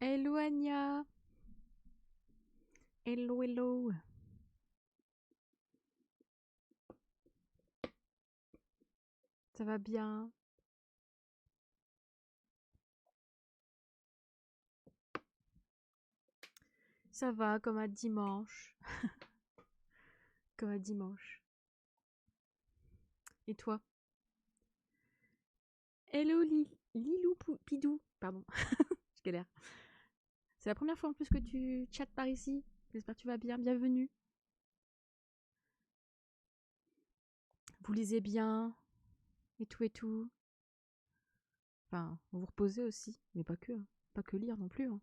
Hello Anya. Hello, hello. Ça va bien? Ça va comme un dimanche. Comme un dimanche. Et toi? Hello Lilou Pidou. Pardon, je galère. C'est la première fois en plus que tu chattes par ici. J'espère que tu vas bien. Bienvenue. Vous lisez bien et tout et tout. Enfin, vous vous reposez aussi, mais pas que. Hein. Pas que lire non plus. Hein.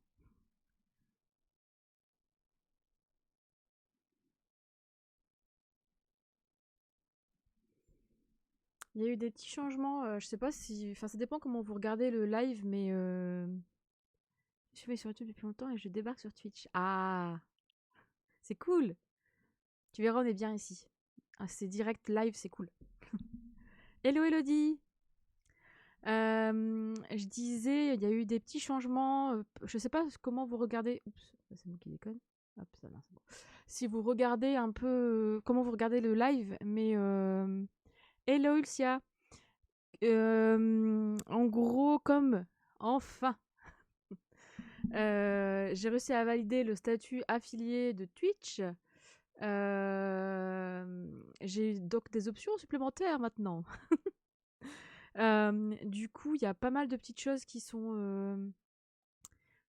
Il y a eu des petits changements. Je sais pas si. Enfin, ça dépend comment vous regardez le live, mais. Je suis sur YouTube depuis longtemps et je débarque sur Twitch. Ah! C'est cool! Tu verras, on est bien ici. Ah, c'est direct live, c'est cool. Hello Elodie. Je disais, il y a eu des petits changements. Je sais pas comment vous regardez. Oups, c'est moi qui déconne. Hop, ça va, c'est bon. Si vous regardez un peu comment vous regardez le live, mais hello Ulcia. En gros, comme enfin, j'ai réussi à valider le statut affilié de Twitch. J'ai donc des options supplémentaires maintenant. Du coup, il y a pas mal de petites choses qui sont,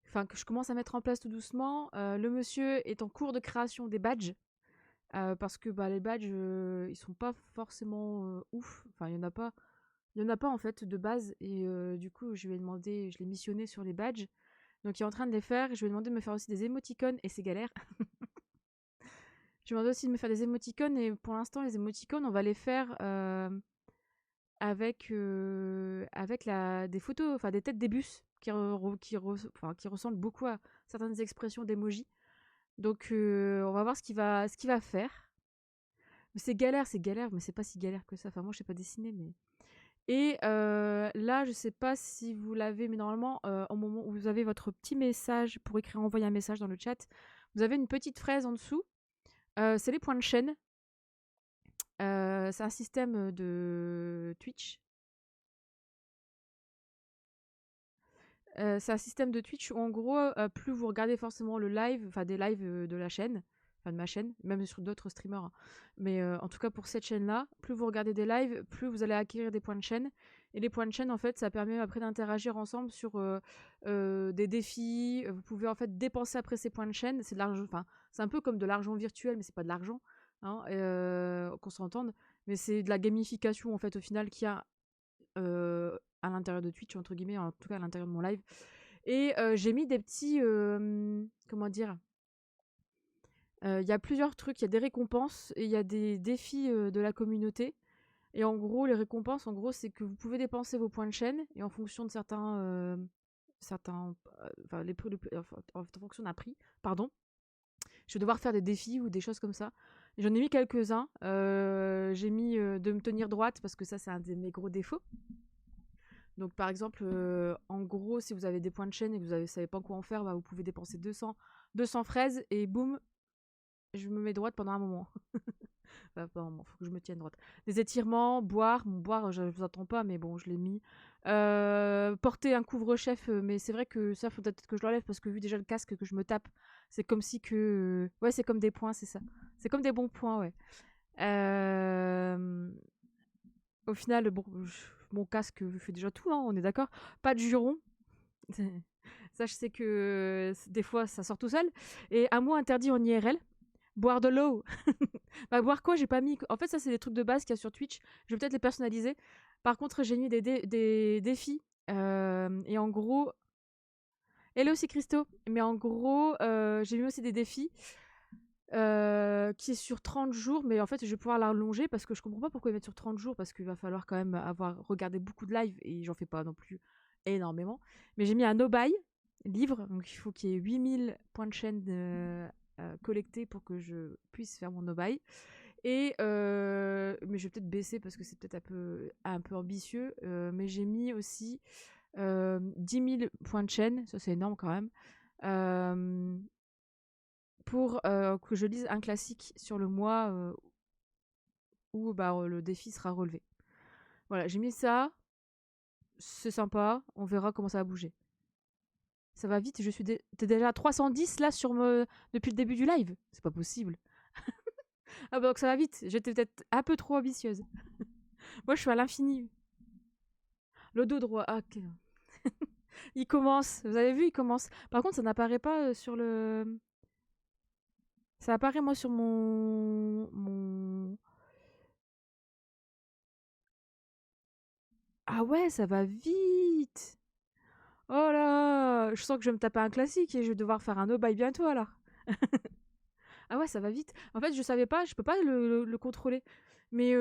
enfin que je commence à mettre en place tout doucement. Le monsieur est en cours de création des badges, parce que bah, les badges, ils sont pas forcément ouf. Enfin, il y en a pas en fait de base. Et du coup, je lui ai demandé, je l'ai missionné sur les badges. Donc, il est en train de les faire. Je lui ai demandé de me faire aussi des émoticônes et c'est galère. Je lui ai demandé aussi de me faire des émoticônes et pour l'instant, les émoticônes, on va les faire avec des photos, enfin des têtes des bus qui ressemblent beaucoup à certaines expressions d'emoji. Donc on va voir ce qu'il va faire. Mais c'est galère, mais c'est pas si galère que ça. Enfin moi je sais pas dessiner, mais et là je sais pas si vous l'avez, mais normalement au moment où vous avez votre petit message pour écrire, envoyer un message dans le chat, vous avez une petite fraise en dessous. C'est les points de chaîne. C'est un système de Twitch. C'est un système de Twitch où en gros, plus vous regardez forcément le live, enfin des lives de la chaîne, enfin de ma chaîne, même sur d'autres streamers, hein. Mais en tout cas pour cette chaîne-là, plus vous regardez des lives, plus vous allez acquérir des points de chaîne. Et les points de chaîne, en fait, ça permet après d'interagir ensemble sur des défis. Vous pouvez en fait dépenser après ces points de chaîne. C'est de l'argent, enfin c'est un peu comme de l'argent virtuel, mais c'est pas de l'argent, hein, qu'on s'entende. Mais c'est de la gamification en fait au final qui a à l'intérieur de Twitch, entre guillemets, en tout cas à l'intérieur de mon live. Et j'ai mis des petits, comment dire, il y a plusieurs trucs, il y a des récompenses et il y a des défis de la communauté. Et en gros, les récompenses, en gros, c'est que vous pouvez dépenser vos points de chaîne et en fonction de certains, enfin, les prix, en fonction d'un prix, pardon, je vais devoir faire des défis ou des choses comme ça. J'en ai mis quelques-uns. J'ai mis de me tenir droite parce que ça, c'est un de mes gros défauts. Donc par exemple, en gros, si vous avez des points de chaîne et que vous ne savez pas quoi en faire, bah, vous pouvez dépenser 200 fraises et boum, je me mets droite pendant un moment. Enfin, pas un moment, faut que je me tienne droite. Des étirements, boire. Bon, boire, je ne vous attends pas, mais bon, je l'ai mis. Porter un couvre-chef, mais c'est vrai que ça, faut peut-être que je l'enlève parce que vu déjà le casque que je me tape, c'est comme si que... Ouais, c'est comme des points, c'est ça. C'est comme des bons points, ouais. Au final, bon, mon casque fait déjà tout, hein, on est d'accord. Pas de juron. Ça, je sais que des fois, ça sort tout seul. Et un mot interdit en IRL. Boire de l'eau. Bah, boire quoi? J'ai pas mis. En fait, ça, c'est des trucs de base qu'il y a sur Twitch. Je vais peut-être les personnaliser. Par contre, j'ai mis des défis. Et en gros. Hello, c'est Christo. Mais en gros, j'ai mis aussi des défis. Qui est sur 30 jours, mais en fait, je vais pouvoir l'allonger parce que je comprends pas pourquoi ils mettent sur 30 jours parce qu'il va falloir quand même avoir regardé beaucoup de live et j'en fais pas non plus énormément. Mais j'ai mis un no-buy livre, donc il faut qu'il y ait 8000 points de chaîne collectés pour que je puisse faire mon no-buy. Et mais je vais peut-être baisser parce que c'est peut-être un peu ambitieux. Mais j'ai mis aussi 10 000 points de chaîne, ça c'est énorme quand même, pour que je lise un classique sur le mois où le défi sera relevé. Voilà, j'ai mis ça, c'est sympa, on verra comment ça va bouger. Ça va vite, t'es déjà à 310 là depuis le début du live. C'est pas possible. Ah bah donc ça va vite, j'étais peut-être un peu trop ambitieuse. Moi je suis à l'infini. Le dos droit, ah ok. Il commence, vous avez vu, il commence. Par contre ça n'apparaît pas sur le... Ça apparaît moi sur mon... Ah ouais, ça va vite. Oh là, je sens que je vais me taper un classique et je vais devoir faire un no-buy bientôt alors. Ah ouais, ça va vite. En fait, je savais pas, je peux pas le contrôler. Mais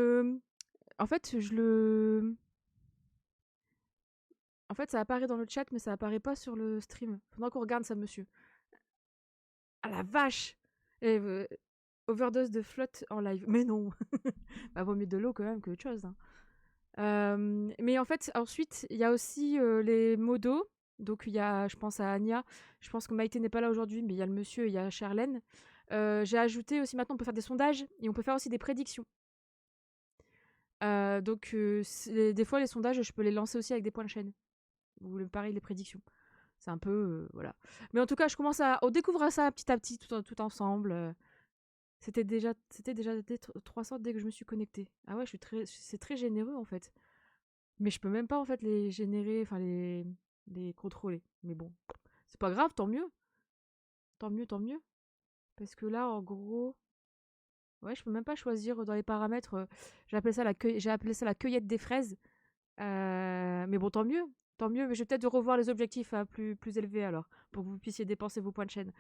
en fait, En fait, ça apparaît dans le chat, mais ça apparaît pas sur le stream. Faudra qu'on regarde ça, monsieur. Ah la vache! Et, overdose de flotte en live. Mais non! Bah, vaut mieux de l'eau quand même que autre chose, hein. Mais en fait, ensuite, il y a aussi les modos. Donc, il y a, je pense à Anya. Je pense que Maïté n'est pas là aujourd'hui, mais il y a le monsieur et il y a Charlène. J'ai ajouté aussi, maintenant, on peut faire des sondages et on peut faire aussi des prédictions. Donc, des fois, les sondages, je peux les lancer aussi avec des points de chaîne. Ou pareil, les prédictions. C'est un peu... voilà. Mais en tout cas, on découvre ça petit à petit, tout ensemble. C'était déjà 300 dès que je me suis connectée. Ah ouais, c'est très généreux, en fait. Mais je peux même pas, en fait, les générer, enfin, les contrôler. Mais bon, c'est pas grave, tant mieux. Tant mieux, tant mieux. Parce que là, en gros... Ouais, je peux même pas choisir dans les paramètres. J'ai appelé ça la cueillette des fraises. Mais bon, tant mieux. Tant mieux, mais je vais peut-être revoir les objectifs plus élevés alors, pour que vous puissiez dépenser vos points de chaîne.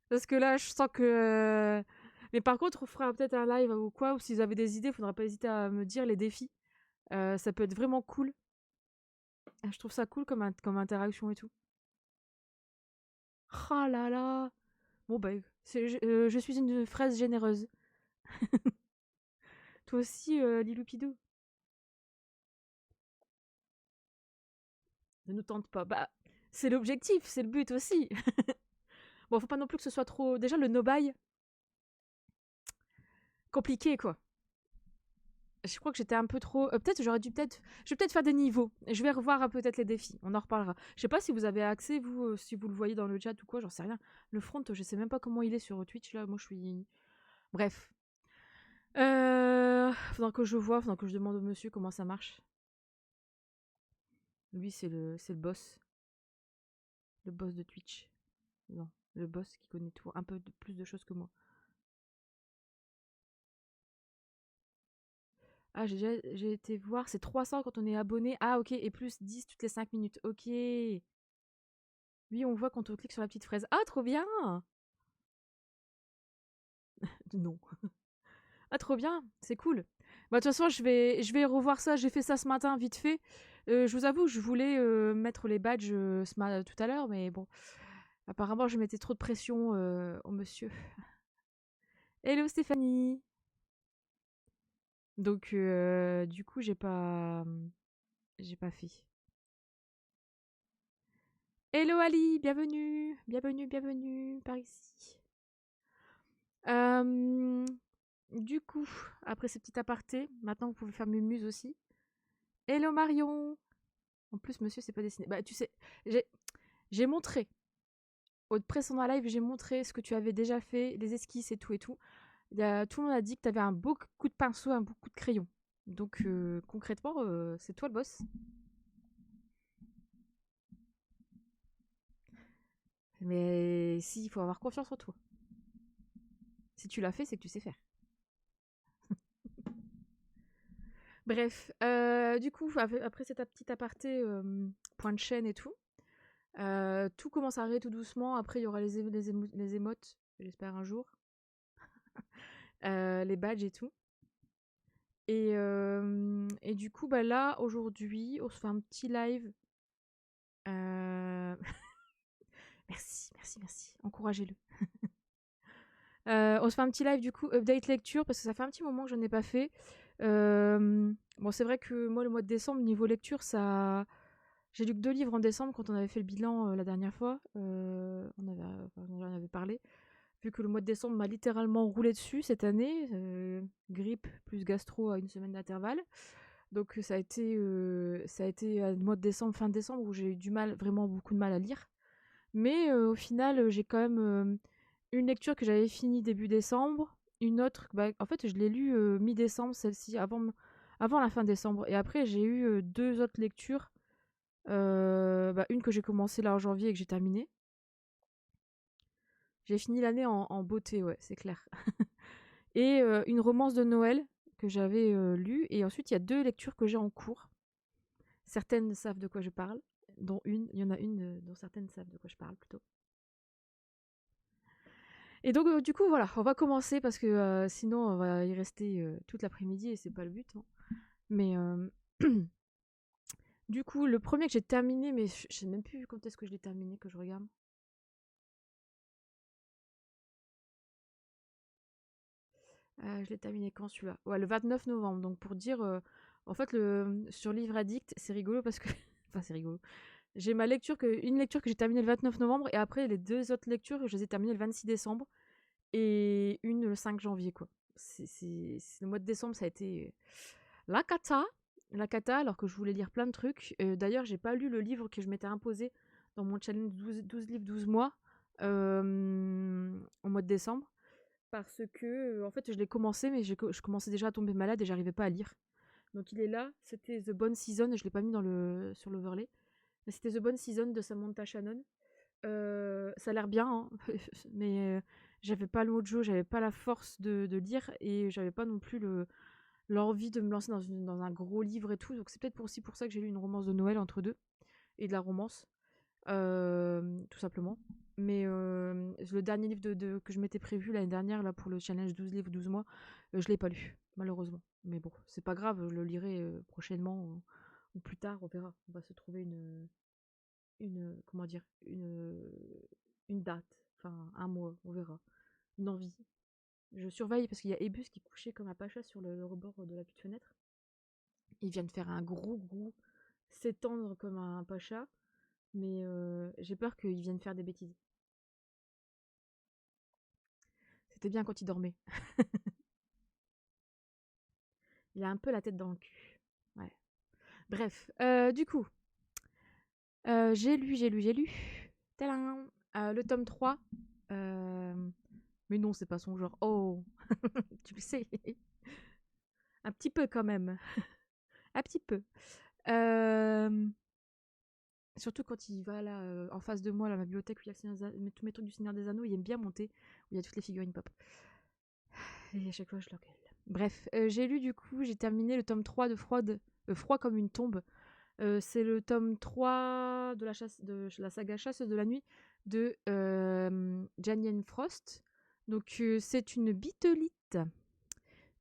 Parce que là, je sens que... Mais par contre, on fera peut-être un live ou quoi, ou si vous avez des idées, il faudra pas hésiter à me dire les défis. Ça peut être vraiment cool. Je trouve ça cool comme interaction et tout. Oh là là! Bon bah, je suis une fraise généreuse. Toi aussi, Liloupidou. Ne nous tente pas. Bah, c'est l'objectif, c'est le but aussi. Bon, faut pas non plus que ce soit trop... Déjà, le no-buy, compliqué, quoi. Je crois que j'étais un peu trop... peut-être j'aurais dû peut-être... Je vais peut-être faire des niveaux. Je vais revoir peut-être les défis. On en reparlera. Je sais pas si vous avez accès, vous, si vous le voyez dans le chat ou quoi, j'en sais rien. Le front, je sais même pas comment il est sur Twitch, là. Moi, je suis... Bref. Faudra que je vois, faudra que je demande au monsieur comment ça marche. Lui, c'est le boss. Le boss de Twitch. Non, le boss qui connaît tout, un peu plus de choses que moi. Ah, j'ai été voir, c'est 300 quand on est abonné. Ah, ok, et plus 10 toutes les 5 minutes. Ok. Oui, on voit quand on clique sur la petite fraise. Ah, trop bien! Non. Ah, trop bien, c'est cool. Bah, de toute façon, je vais revoir ça. J'ai fait ça ce matin, vite fait. Je vous avoue, je voulais mettre les badges tout à l'heure, mais bon. Apparemment, je mettais trop de pression au monsieur. Hello Stéphanie! Donc, du coup, j'ai pas fait. Hello Ali, bienvenue, bienvenue, bienvenue par ici. Du coup, après ce petit aparté, maintenant vous pouvez faire Mumuse aussi. Hello Marion. En plus, monsieur, c'est pas dessiné. Bah, tu sais, j'ai montré. Au précédent live, j'ai montré ce que tu avais déjà fait, les esquisses et tout et tout. Tout le monde a dit que tu avais un beau coup de pinceau, un beau coup de crayon. Donc, concrètement, c'est toi le boss. Mais si, il faut avoir confiance en toi. Si tu l'as fait, c'est que tu sais faire. Bref, du coup, après cet petit aparté, point de chaîne et tout, tout commence à arriver tout doucement. Après, il y aura les émotes, j'espère un jour. Les badges et tout. Et du coup, bah là, aujourd'hui, on se fait un petit live. Merci, merci, merci. Encouragez-le. On se fait un petit live, du coup, update lecture, parce que ça fait un petit moment que je n'en ai pas fait. Bon, c'est vrai que moi, le mois de décembre, niveau lecture, ça j'ai lu que 2 livres en décembre quand on avait fait le bilan, la dernière fois, on en avait parlé. Vu que le mois de décembre m'a littéralement roulé dessus cette année, grippe plus gastro à une semaine d'intervalle. Donc ça a été le mois de décembre, fin décembre où j'ai eu du mal, vraiment beaucoup de mal à lire. Mais au final, j'ai quand même une lecture que j'avais finie début décembre, une autre, bah, en fait, je l'ai lue mi-décembre, celle-ci, avant la fin décembre. Et après, j'ai eu deux autres lectures. Bah, une que j'ai commencé là en janvier et que j'ai terminée. J'ai fini l'année en beauté, ouais, c'est clair. Et une romance de Noël que j'avais lue. Et ensuite, il y a deux lectures que j'ai en cours. Certaines savent de quoi je parle, il y en a une dont certaines savent de quoi je parle plutôt. Et donc, du coup, voilà, on va commencer parce que sinon, on va y rester toute l'après-midi et c'est pas le but, hein. Mais du coup, le premier que j'ai terminé, mais je sais même plus quand est-ce que je l'ai terminé, que je regarde. Je l'ai terminé quand celui-là? Ouais, le 29 novembre. Donc, pour dire, en fait, sur Livre Addict, c'est rigolo parce que. Enfin, c'est rigolo. J'ai une lecture que j'ai terminée le 29 novembre et après, les deux autres lectures, je les ai terminées le 26 décembre et une le 5 janvier, quoi. Le mois de décembre, ça a été la cata. La cata, alors que je voulais lire plein de trucs. D'ailleurs, j'ai pas lu le livre que je m'étais imposé dans mon challenge 12 livres, 12 mois au mois de décembre. Parce que, en fait, je l'ai commencé, mais je commençais déjà à tomber malade et j'arrivais pas à lire. Donc il est là, c'était The Bone Season, je l'ai pas mis sur l'overlay. Mais c'était The Bone Season de Samantha Shannon. Ça a l'air bien, hein, mais j'avais pas le mojo, j'avais pas la force de lire et j'avais pas non plus l'envie de me lancer dans un gros livre et tout. Donc c'est peut-être aussi pour ça que j'ai lu une romance de Noël entre deux et de la romance, tout simplement. Mais le dernier livre que je m'étais prévu l'année dernière là, pour le challenge 12 livres, 12 mois, je l'ai pas lu, malheureusement. Mais bon, c'est pas grave, je le lirai prochainement ou plus tard, on verra. On va se trouver comment dire, une date, enfin un mois, on verra. Une envie. Je surveille parce qu'il y a Ebus qui est couché comme un pacha sur le rebord de la petite fenêtre. Il vient de faire un gros s'étendre comme un pacha, mais j'ai peur qu'il vienne faire des bêtises. C'était bien quand il dormait. Il a un peu la tête dans le cul. Ouais. Bref, du coup, j'ai lu. Tadam le tome 3. Mais non, c'est pas son genre. Oh, tu le sais. Un petit peu quand même. Un petit peu. Surtout quand il va là, en face de moi, là, ma bibliothèque où il y a tous mes trucs du Seigneur des Anneaux, il aime bien monter, où il y a toutes les figurines pop. Et à chaque fois, je l'engueule. Bref, j'ai lu du coup, j'ai terminé le tome 3 de Froid comme une tombe. C'est le tome 3 de la saga Chasseuse de la nuit de Janine Frost. Donc c'est une bitelite.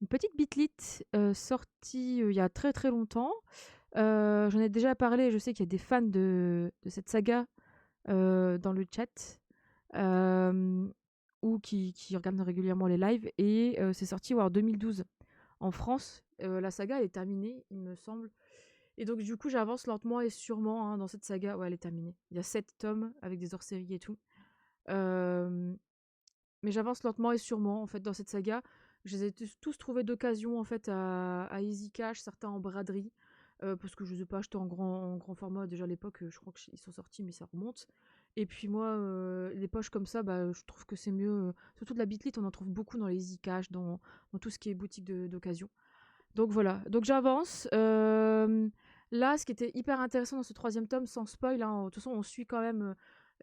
Une petite bitlite sortie il y a très très longtemps. J'en ai déjà parlé, je sais qu'il y a des fans de cette saga dans le chat ou qui regardent régulièrement les lives. Et c'est sorti en 2012 en France. La saga elle est terminée, il me semble. Et donc du coup j'avance lentement et sûrement dans cette saga. Ouais, elle est terminée. Il y a 7 tomes avec des hors-séries et tout. Mais j'avance lentement et sûrement en fait dans cette saga. Je les ai tous trouvés d'occasion en fait à Easy Cash, certains en braderie. Parce que je les ai pas achetés en grand format déjà à l'époque, je crois qu'ils sont sortis mais ça remonte. Et puis moi, les poches comme ça, bah, je trouve que c'est mieux. Surtout de la bitlite, on en trouve beaucoup dans les Easy Cash, dans tout ce qui est boutique d'occasion. Donc voilà, donc j'avance. Là, ce qui était hyper intéressant dans ce troisième tome, sans spoil, hein, de toute façon on suit quand même,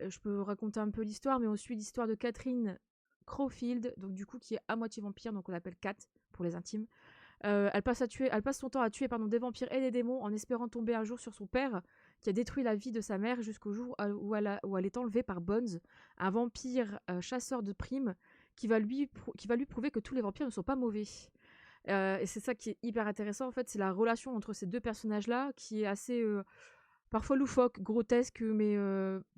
je peux raconter un peu l'histoire, mais on suit l'histoire de Catherine Crowfield, donc du coup qui est à moitié vampire, donc on l'appelle Cat pour les intimes. Elle passe son temps à tuer des vampires et des démons en espérant tomber un jour sur son père qui a détruit la vie de sa mère jusqu'au jour où elle est enlevée par Bones, un vampire chasseur de primes qui va lui prouver que tous les vampires ne sont pas mauvais. Et c'est ça qui est hyper intéressant en fait, c'est la relation entre ces deux personnages-là qui est assez parfois loufoque, grotesque, mais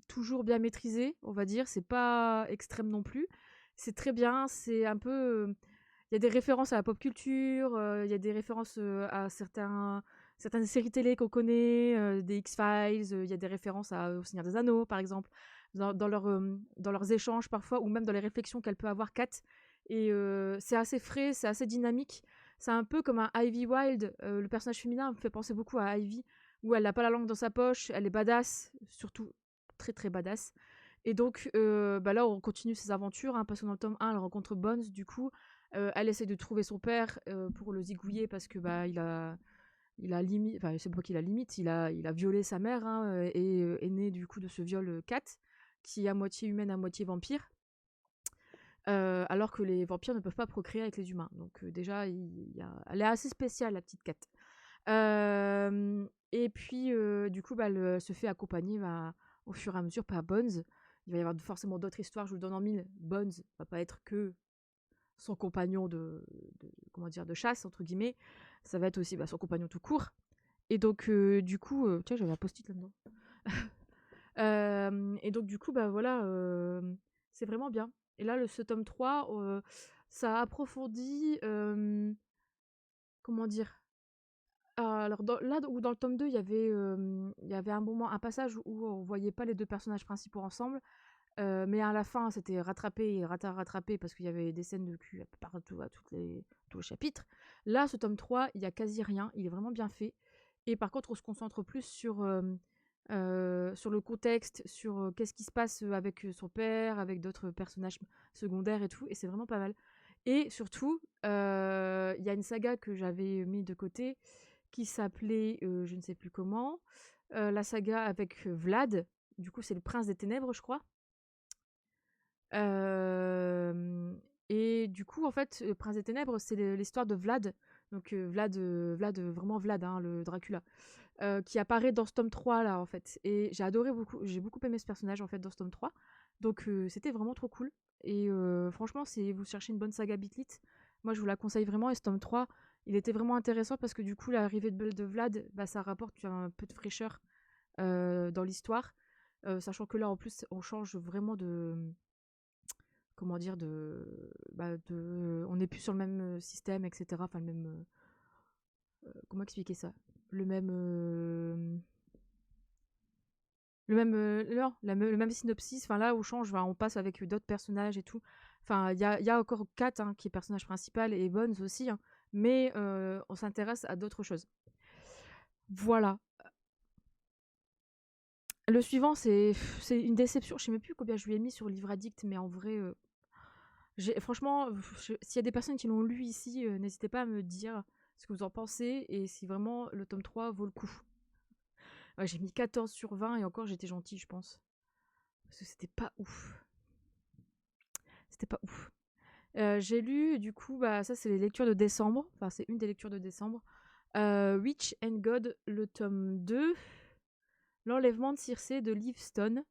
toujours bien maîtrisée, on va dire. C'est pas extrême non plus. C'est très bien, c'est un peu il y a des références à la pop culture, il y a des références à certaines séries télé qu'on connaît, des X-Files, il y a des références au Seigneur des Anneaux, par exemple, dans leurs échanges parfois, ou même dans les réflexions qu'elle peut avoir, Kat. Et c'est assez frais, c'est assez dynamique. C'est un peu comme un Ivy Wild. Le personnage féminin me fait penser beaucoup à Ivy, où elle n'a pas la langue dans sa poche, elle est badass, surtout très très badass. Et donc là, on continue ses aventures, hein, parce que dans le tome 1, elle rencontre Bones, du coup. Elle essaie de trouver son père pour le zigouiller parce que il a limite, enfin c'est pas qu'il a limite, il a violé sa mère, hein, et est né du coup de ce viol Kat, qui est à moitié humaine, à moitié vampire. Alors que les vampires ne peuvent pas procréer avec les humains. Donc déjà, elle est assez spéciale, la petite Kat. Et puis, du coup, elle se fait accompagner au fur et à mesure par Bones. Il va y avoir forcément d'autres histoires, je vous le donne en mille. Bones va pas être que son compagnon comment dire, de chasse, entre guillemets. Ça va être aussi son compagnon tout court. Et donc, du coup, tiens, j'avais un post-it là-dedans. Et donc, du coup, voilà, c'est vraiment bien. Et là, ce tome 3, ça approfondit, comment dire, alors là où dans le tome 2, il y avait un passage où on voyait pas les deux personnages principaux ensemble, mais à la fin, c'était rattrapé et rattrapé parce qu'il y avait des scènes de cul partout à tous les chapitres. Là, ce tome 3, il y a quasi rien, il est vraiment bien fait. Et par contre, on se concentre plus sur le contexte, sur qu'est-ce qui se passe avec son père, avec d'autres personnages secondaires et tout, et c'est vraiment pas mal. Et surtout, il y a une saga que j'avais mis de côté qui s'appelait, je ne sais plus comment, la saga avec Vlad. Du coup, c'est le prince des ténèbres, je crois. Et du coup, en fait, le prince des ténèbres, c'est l'histoire de Vlad. Donc Vlad, vraiment Vlad, hein, le Dracula, qui apparaît dans ce tome 3 là, en fait. Et j'ai beaucoup aimé ce personnage en fait dans ce tome 3. Donc c'était vraiment trop cool. Et franchement, si vous cherchez une bonne saga Bitlit, moi je vous la conseille vraiment. Et ce tome 3, il était vraiment intéressant parce que du coup, l'arrivée de Vlad, ça rapporte un peu de fraîcheur dans l'histoire. Sachant que là, en plus, on change vraiment comment dire, on n'est plus sur le même système, etc. Enfin, le même. Comment expliquer ça? Le même. Non, le même synopsis. Enfin, là, on change, on passe avec d'autres personnages et tout. Enfin, il y a encore Kat, hein, qui est personnage principal, et Bones aussi, hein, mais on s'intéresse à d'autres choses. Voilà. Le suivant, c'est une déception. Je sais même plus combien je lui ai mis sur Livre Addict, mais en vrai, franchement, s'il y a des personnes qui l'ont lu ici, n'hésitez pas à me dire ce que vous en pensez et si vraiment le tome 3 vaut le coup. Ouais, j'ai mis 14 sur 20 et encore j'étais gentille, je pense. Parce que c'était pas ouf. C'était pas ouf. J'ai lu, du coup, ça c'est les lectures de décembre. Enfin, c'est une des lectures de décembre. Witch and God, le tome 2. L'enlèvement de Circé de Liv Stone.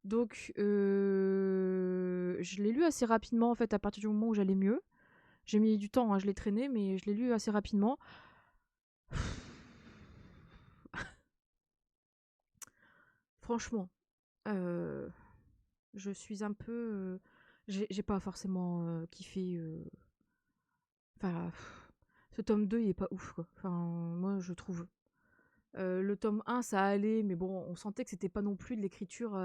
Donc, je l'ai lu assez rapidement, en fait, à partir du moment où j'allais mieux. J'ai mis du temps, hein, je l'ai traîné, mais je l'ai lu assez rapidement. Franchement, je suis un peu... j'ai pas forcément kiffé... Enfin, ce tome 2, il est pas ouf, quoi. Enfin, moi, je trouve. Le tome 1, ça allait, mais bon, on sentait que c'était pas non plus de l'écriture...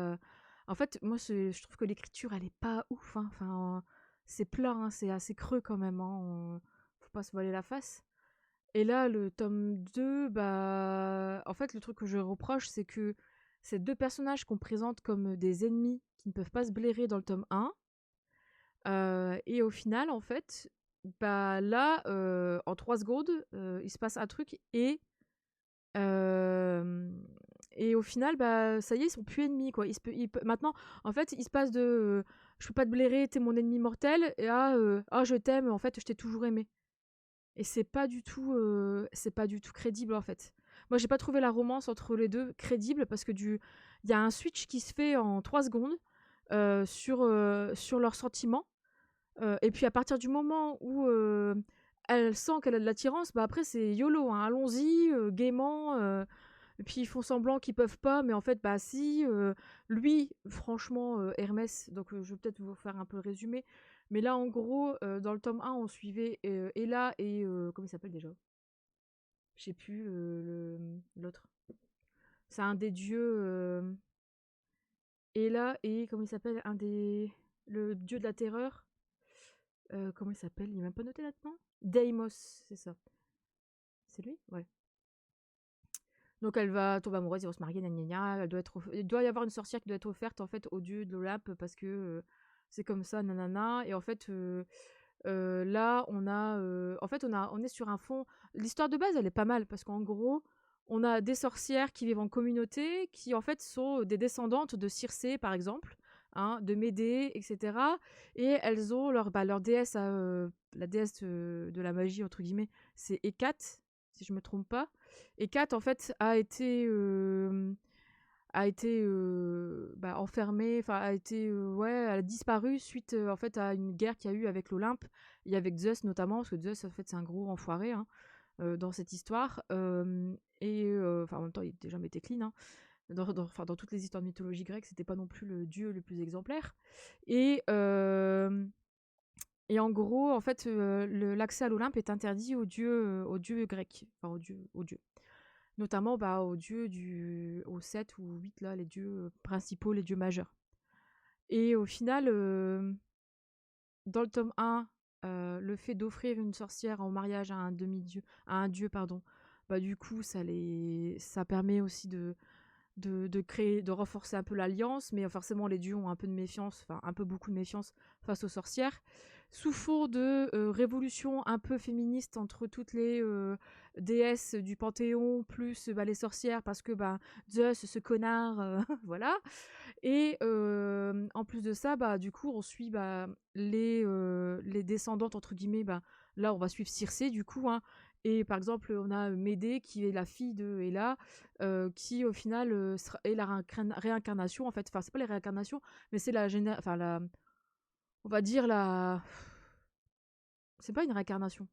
En fait, moi, je trouve que l'écriture, elle est pas ouf, hein. Enfin, c'est plat, hein, c'est assez creux quand même, hein. Faut pas se voiler la face. Et là, le tome 2, en fait, le truc que je reproche, c'est que ces deux personnages qu'on présente comme des ennemis qui ne peuvent pas se blairer dans le tome 1, et au final, en fait, là, en 3 secondes, il se passe un truc et au final, ça y est, ils sont plus ennemis, quoi. Maintenant, en fait, il se passe de je peux pas te blairer, t'es mon ennemi mortel, et je t'aime, en fait, je t'ai toujours aimé. Et c'est pas du tout crédible, en fait. Moi, j'ai pas trouvé la romance entre les deux crédible parce que il y a un switch qui se fait en 3 secondes sur leurs sentiments. Et puis à partir du moment où elle sent qu'elle a de l'attirance, après c'est YOLO, hein, allons-y, gaiement. Et puis ils font semblant qu'ils peuvent pas, mais en fait, si. Lui, franchement, Hermès, donc je vais peut-être vous faire un peu le résumé. Mais là, en gros, dans le tome 1, on suivait Ella et comment il s'appelle déjà? Je sais plus l'autre. C'est un des dieux. Ella et comment il s'appelle? Le dieu de la terreur. Comment il s'appelle? Il est même pas noté là-dedans? Deimos, c'est ça. C'est lui? Ouais. Donc elle va tomber amoureuse, ils vont se marier, gna gna gna. Il doit y avoir une sorcière qui doit être offerte en fait au dieu de l'Olympe parce que c'est comme ça, nanana. Et en fait, là, on est sur un fond. L'histoire de base, elle est pas mal parce qu'en gros, on a des sorcières qui vivent en communauté, qui en fait sont des descendantes de Circé, par exemple, hein, de Médée, etc. Et elles ont leur déesse, la déesse de la magie entre guillemets, c'est Hécate, si je me trompe pas. Hécate, en fait, enfermée, enfin ouais, elle a disparu suite en fait à une guerre qu'il y a eu avec l'Olympe et avec Zeus notamment, parce que Zeus en fait c'est un gros enfoiré hein, dans cette histoire. Enfin en même temps il était jamais été clean. Hein. Dans toutes les histoires de mythologie grecque, c'était pas non plus le dieu le plus exemplaire. Et, euh, et en gros, en fait, l'accès à l'Olympe est interdit aux dieux grecs, enfin aux dieux. Notamment aux 7 ou 8, là, les dieux principaux, les dieux majeurs. Et au final, dans le tome 1, le fait d'offrir une sorcière en mariage à un demi-dieu, à un dieu, pardon, bah du coup, ça permet aussi de renforcer un peu l'alliance, mais forcément les dieux ont un peu de méfiance, enfin un peu beaucoup de méfiance face aux sorcières. Sous fond de révolution un peu féministe entre toutes les déesses du Panthéon, plus les sorcières, parce que Zeus, ce connard, voilà. Et en plus de ça, du coup, on suit les descendantes, entre guillemets, là, on va suivre Circé, du coup, hein. Et par exemple, on a Médée, qui est la fille de Héla, qui, au final, est la réincarnation, en fait. Enfin, c'est pas la réincarnation, mais c'est on va dire la... C'est pas une réincarnation.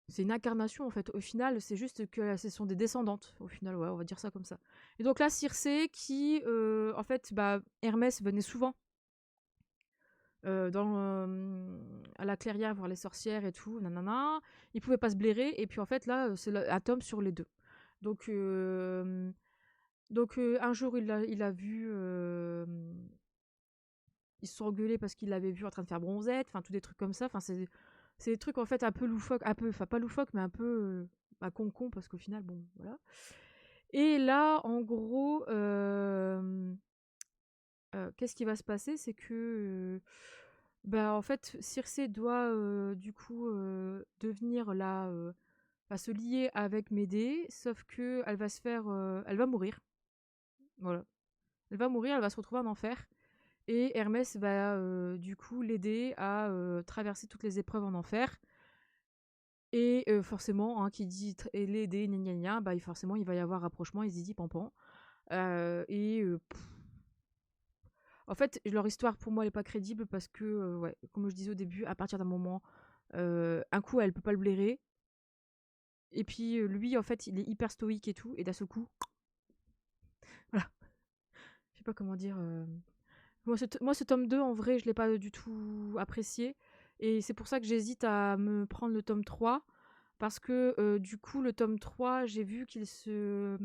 C'est une incarnation, en fait. Au final, c'est juste que ce sont des descendantes. Au final, ouais, on va dire ça comme ça. Et donc là, Circé, qui, en fait, Hermès venait souvent à la clairière voir les sorcières et tout, nanana. Il pouvait pas se blairer. Et puis, en fait, là, c'est un tome sur les deux. Donc, un jour, il a vu... ils se sont engueulés parce qu'il l'avait vu en train de faire bronzette. Enfin, tout des trucs comme ça. Enfin, c'est des trucs, en fait, un peu loufoques. Enfin, pas loufoques, mais un peu... con, parce qu'au final, bon, voilà. Et là, en gros, qu'est-ce qui va se passer? C'est que, en fait, Circé doit, du coup, devenir va se lier avec Médée, sauf que elle va mourir. Voilà. Elle va mourir, elle va se retrouver en enfer. Et Hermès va, du coup, l'aider à traverser toutes les épreuves en enfer. Et forcément, hein, qui dit l'aider, gna gna gna, forcément, il va y avoir rapprochement, et zizi pampan. En fait, leur histoire, pour moi, elle est pas crédible parce que, ouais, comme je disais au début, à partir d'un moment, un coup, elle peut pas le blairer. Et puis, lui, en fait, il est hyper stoïque et tout. Et d'un seul coup, voilà. Je sais pas comment dire. Moi, ce tome 2, en vrai, je l'ai pas du tout apprécié. Et c'est pour ça que j'hésite à me prendre le tome 3. Parce que, du coup, le tome 3, j'ai vu qu'il se...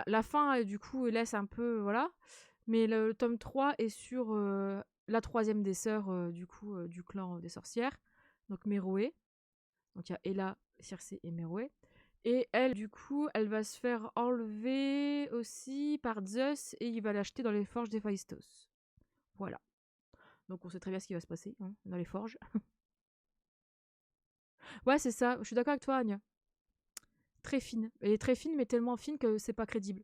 La fin, du coup, laisse un peu... Voilà. Mais le tome 3 est sur la troisième des sœurs du coup du clan des sorcières, donc Méroé. Donc il y a Ella, Circé et Méroé. Et elle, du coup, elle va se faire enlever aussi par Zeus et il va l'acheter dans les forges d'Héphaïstos. Voilà. Donc on sait très bien ce qui va se passer hein, dans les forges. Ouais, c'est ça. Je suis d'accord avec toi, Agne. Très fine. Elle est très fine, mais tellement fine que c'est pas crédible.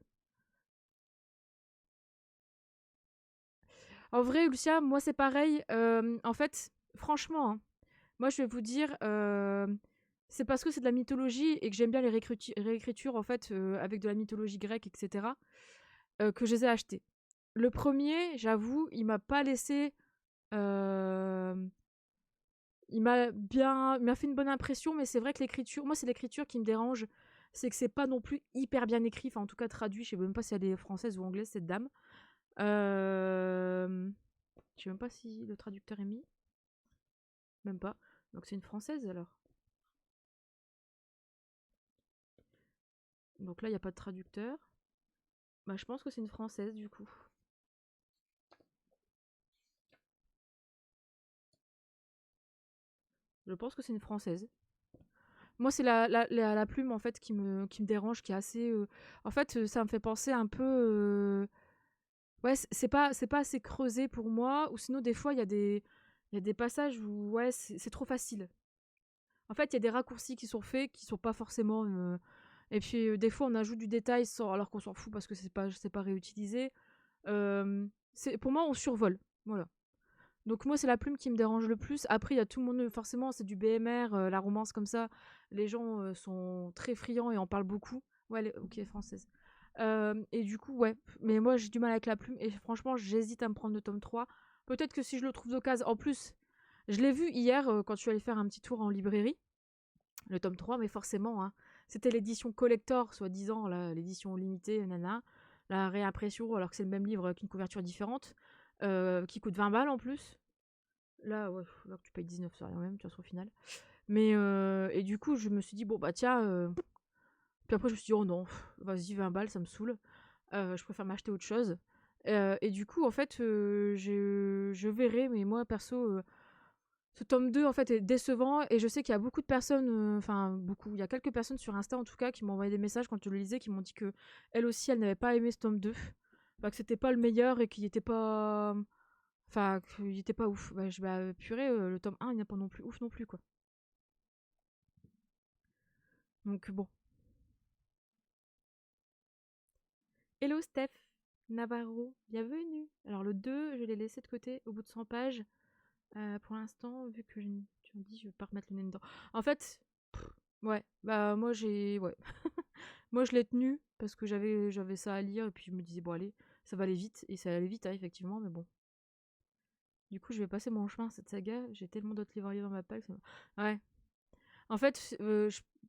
En vrai, Lucia, moi c'est pareil. En fait, franchement, hein, moi, je vais vous dire, c'est parce que c'est de la mythologie et que j'aime bien les réécritures, en fait, avec de la mythologie grecque, etc., que je les ai achetés. Le premier, j'avoue, il m'a pas laissé... il m'a fait une bonne impression, mais c'est vrai que l'écriture... Moi, c'est l'écriture qui me dérange. C'est que c'est pas non plus hyper bien écrit, enfin, en tout cas traduit. Je sais même pas si elle est française ou anglaise, cette dame. Euh... Je sais même pas si le traducteur est mis. Même pas. Donc c'est une française alors. Donc là, il n'y a pas de traducteur. Bah, je pense que c'est une française du coup. Je pense que c'est une française. Moi, c'est la plume en fait qui me dérange, qui est assez. En fait, ça me fait penser un peu. Ouais, c'est pas assez creusé pour moi. Ou sinon, des fois, il y a des passages où ouais, c'est trop facile. En fait, il y a des raccourcis qui sont faits, qui sont pas forcément. Et puis, des fois, on ajoute du détail alors qu'on s'en fout parce que c'est pas réutilisé. Pour moi, on survole. Voilà. Donc moi, c'est la plume qui me dérange le plus. Après, il y a tout le monde, forcément, c'est du BMR, la romance comme ça. Les gens sont très friands et en parlent beaucoup. Ouais, ok, française. Et du coup, ouais. Mais moi, j'ai du mal avec la plume. Et franchement, j'hésite à me prendre le tome 3. Peut-être que si je le trouve d'occasion. En plus, je l'ai vu hier quand je suis allée faire un petit tour en librairie. Le tome 3, mais forcément, hein, c'était l'édition collector, soi-disant, l'édition limitée, nana. La réimpression, alors que c'est le même livre avec une couverture différente, qui coûte 20 balles en plus. Là, ouais, là que tu payes 19, c'est rien même, tu vois, au final. Mais, et du coup, je me suis dit, bon, bah tiens. Puis après, je me suis dit, oh non, vas-y, 20 balles, ça me saoule. Je préfère m'acheter autre chose. Et du coup, en fait, je verrai, mais moi, perso, ce tome 2 en fait est décevant et je sais qu'il y a beaucoup de personnes, enfin beaucoup, il y a quelques personnes sur Insta en tout cas qui m'ont envoyé des messages quand je le lisais qui m'ont dit que elles aussi elles n'avaient pas aimé ce tome 2, enfin, que c'était pas le meilleur et qu'il était pas, enfin qu'il était pas ouf. Bah purée, le tome 1 il n'est pas non plus ouf non plus quoi. Donc bon. Hello Steph Navarro, bienvenue. Alors le 2 je l'ai laissé de côté au bout de 100 pages. Pour l'instant, vu que tu me dis je vais pas remettre le nez dedans. En fait, ouais, bah moi j'ai, ouais. Moi, je l'ai tenu parce que j'avais ça à lire et puis je me disais, bon, allez, ça va aller vite. Et ça allait vite, hein, effectivement, mais bon. Du coup, je vais passer mon chemin, cette saga. J'ai tellement d'autres livres à lire dans ma palle. Ouais. En fait,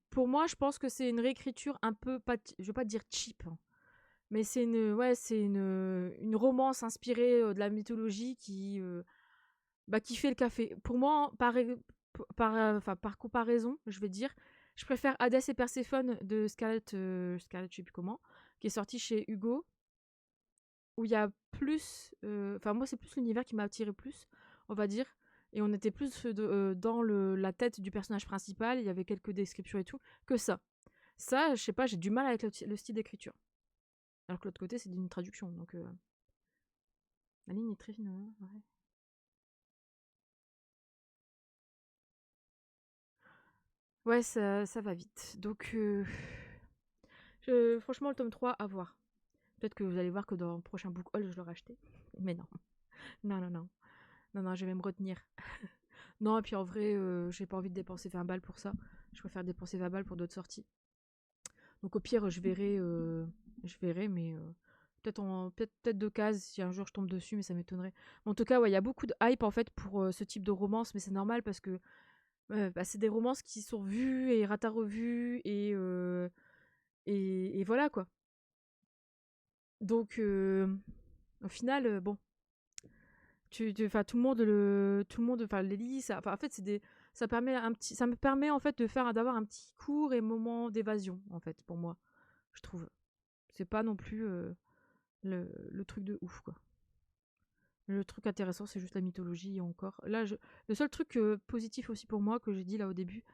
pour moi, je pense que c'est une réécriture un peu, pas, je vais pas dire cheap, hein, mais c'est une romance inspirée de la mythologie qui fait le café. Pour moi, par comparaison, je vais dire, je préfère Hadès et Perséphone de Scarlett, je sais plus comment, qui est sorti chez Hugo, où il y a plus. Enfin, moi, c'est plus l'univers qui m'a attiré plus, on va dire. Et on était plus dans la tête du personnage principal, il y avait quelques descriptions et tout, que ça. Ça, je sais pas, j'ai du mal avec le style d'écriture. Alors que l'autre côté, c'est d'une traduction, donc la ligne est très fine. Hein, ouais. Ouais, ça va vite. Donc, franchement, le tome 3, à voir. Peut-être que vous allez voir que dans le prochain book haul, je l'aurai acheté. Mais non. Non, non, non. Non, non, je vais me retenir. Non, et puis en vrai, j'ai pas envie de dépenser 20 balles pour ça. Je préfère dépenser 20 balles pour d'autres sorties. Donc au pire, je verrai, mais peut-être deux cases si un jour je tombe dessus, mais ça m'étonnerait. En tout cas, ouais, il y a beaucoup de hype en fait pour ce type de romance, mais c'est normal parce que bah, c'est des romances qui sont vues et rata revues et voilà quoi. Donc au final, bon, tout le monde, enfin les lit, en fait ça me permet en fait d'avoir un petit court et moment d'évasion en fait pour moi, je trouve. C'est pas non plus le truc de ouf quoi. Le truc intéressant c'est juste la mythologie et encore. Là, le seul truc positif aussi pour moi que j'ai dit là au début,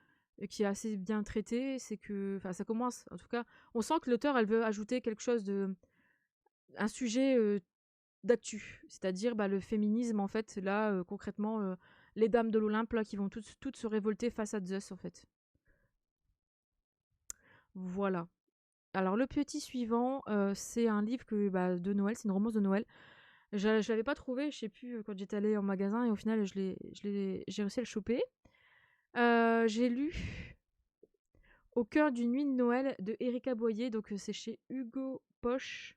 qui est assez bien traité, c'est que, enfin ça commence, en tout cas, on sent que l'auteur elle veut ajouter quelque chose un sujet d'actu, c'est-à-dire bah, le féminisme en fait, là concrètement les dames de l'Olympe là qui vont toutes se révolter face à Zeus en fait. Voilà. Alors le petit suivant, c'est un livre de Noël, c'est une romance de Noël. Je l'avais pas trouvé, je sais plus quand j'étais allée en magasin et au final j'ai réussi à le choper. J'ai lu Au cœur d'une nuit de Noël de Erika Boyer, donc c'est chez Hugo Poche,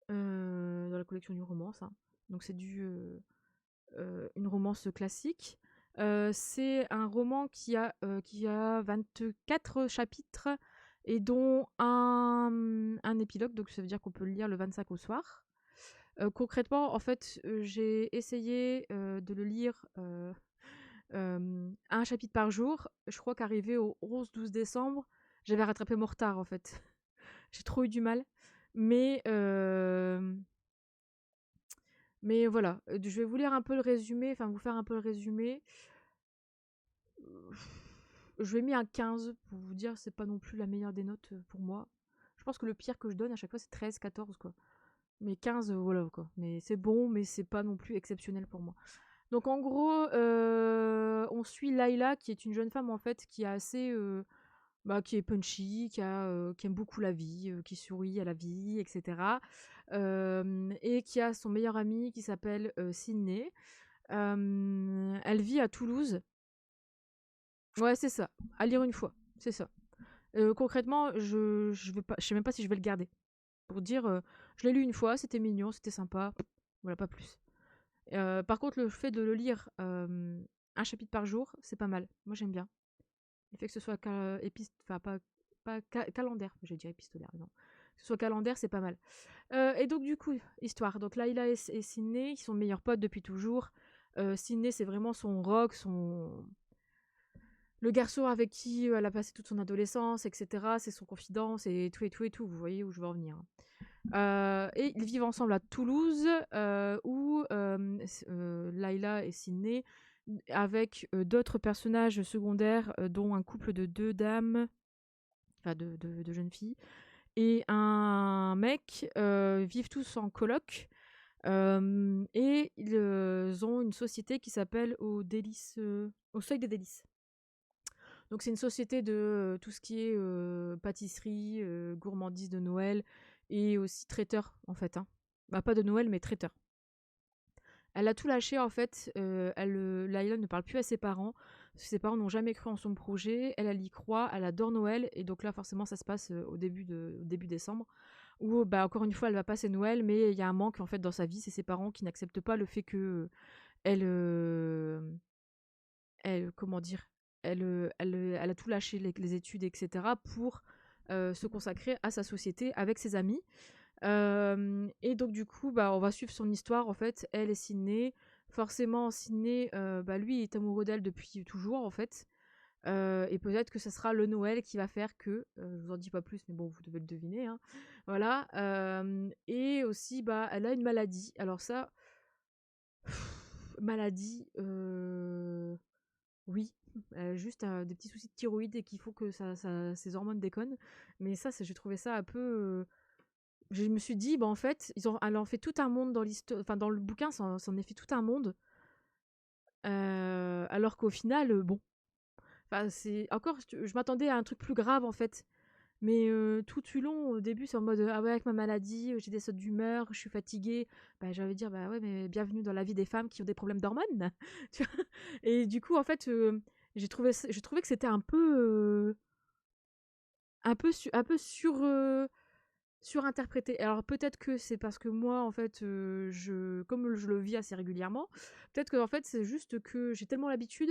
dans la collection du romance. Hein. Donc c'est une romance classique. C'est un roman qui a 24 chapitres et dont un épilogue, donc ça veut dire qu'on peut le lire le 25 au soir. Concrètement, en fait, j'ai essayé, de le lire, un chapitre par jour. Je crois qu'arrivé au 11-12 décembre, j'avais rattrapé mon retard, en fait. J'ai trop eu du mal. Mais, mais voilà, je vais vous lire un peu le résumé, enfin vous faire un peu le résumé. Je lui ai mis un 15 pour vous dire, c'est pas non plus la meilleure des notes pour moi. Je pense que le pire que je donne à chaque fois, c'est 13, 14, quoi. Mais 15, voilà, quoi. Mais c'est bon, mais c'est pas non plus exceptionnel pour moi. Donc en gros, on suit Layla, qui est une jeune femme en fait, qui est assez, qui est punchy, qui aime beaucoup la vie, qui sourit à la vie, etc. Et qui a son meilleur ami qui s'appelle Sydney. Elle vit à Toulouse. Ouais, c'est ça. À lire une fois, c'est ça. Concrètement, je sais même pas si je vais le garder. Pour dire, je l'ai lu une fois, c'était mignon, c'était sympa. Voilà, pas plus. Par contre, le fait de le lire un chapitre par jour, c'est pas mal. Moi, j'aime bien. Le fait que ce soit enfin, pas calendaire, j'ai dit épistolaire, non. Que ce soit calendaire, c'est pas mal. Et donc, du coup, histoire. Donc, Layla et Sydney, ils sont meilleurs potes depuis toujours. Sydney, c'est vraiment son rock, le garçon avec qui elle a passé toute son adolescence, etc. C'est son confident, et tout et tout et tout. Vous voyez où je veux en venir. Et ils vivent ensemble à Toulouse, où Layla et Sydney, avec d'autres personnages secondaires, dont un couple de deux dames, enfin de jeunes filles, et un mec, vivent tous en coloc. Et ils ont une société qui s'appelle au Seuil des Délices. Donc c'est une société de tout ce qui est pâtisserie, gourmandise de Noël et aussi traiteur en fait. Hein. Bah, pas de Noël mais traiteur. Elle a tout lâché en fait. Layla ne parle plus à ses parents. Parce que ses parents n'ont jamais cru en son projet. Elle y croit. Elle adore Noël et donc là forcément ça se passe au début décembre. Où bah encore une fois elle va passer Noël mais il y a un manque en fait dans sa vie. C'est ses parents qui n'acceptent pas le fait que elle comment dire, elle a tout lâché, les études, etc., pour se consacrer à sa société avec ses amis. Et donc du coup, bah, on va suivre son histoire en fait. Elle est Sydney. Forcément, Sydney, bah, lui est amoureux d'elle depuis toujours en fait. Et peut-être que ce sera le Noël qui va faire que, je vous en dis pas plus, mais bon, vous devez le deviner. Hein. Voilà. Et aussi, bah, elle a une maladie. Alors ça, maladie, oui, juste des petits soucis de thyroïde et qu'il faut que ses hormones déconnent. Mais ça, j'ai trouvé ça un peu. Je me suis dit, bah en fait, elle en fait tout un monde dans l'histoire, enfin dans le bouquin, ça en est fait tout un monde. Alors qu'au final, bon, enfin c'est encore, je m'attendais à un truc plus grave en fait. Mais tout du long, au début, c'est en mode ah ouais, avec ma maladie, j'ai des sautes d'humeur, je suis fatiguée. Bah, j'allais dire bah ouais, mais bienvenue dans la vie des femmes qui ont des problèmes d'hormones. Tu vois. Et du coup, en fait, j'ai trouvé que c'était un peu surinterprété. Alors peut-être que c'est parce que moi, en fait, comme je le vis assez régulièrement, peut-être que en fait, c'est juste que j'ai tellement l'habitude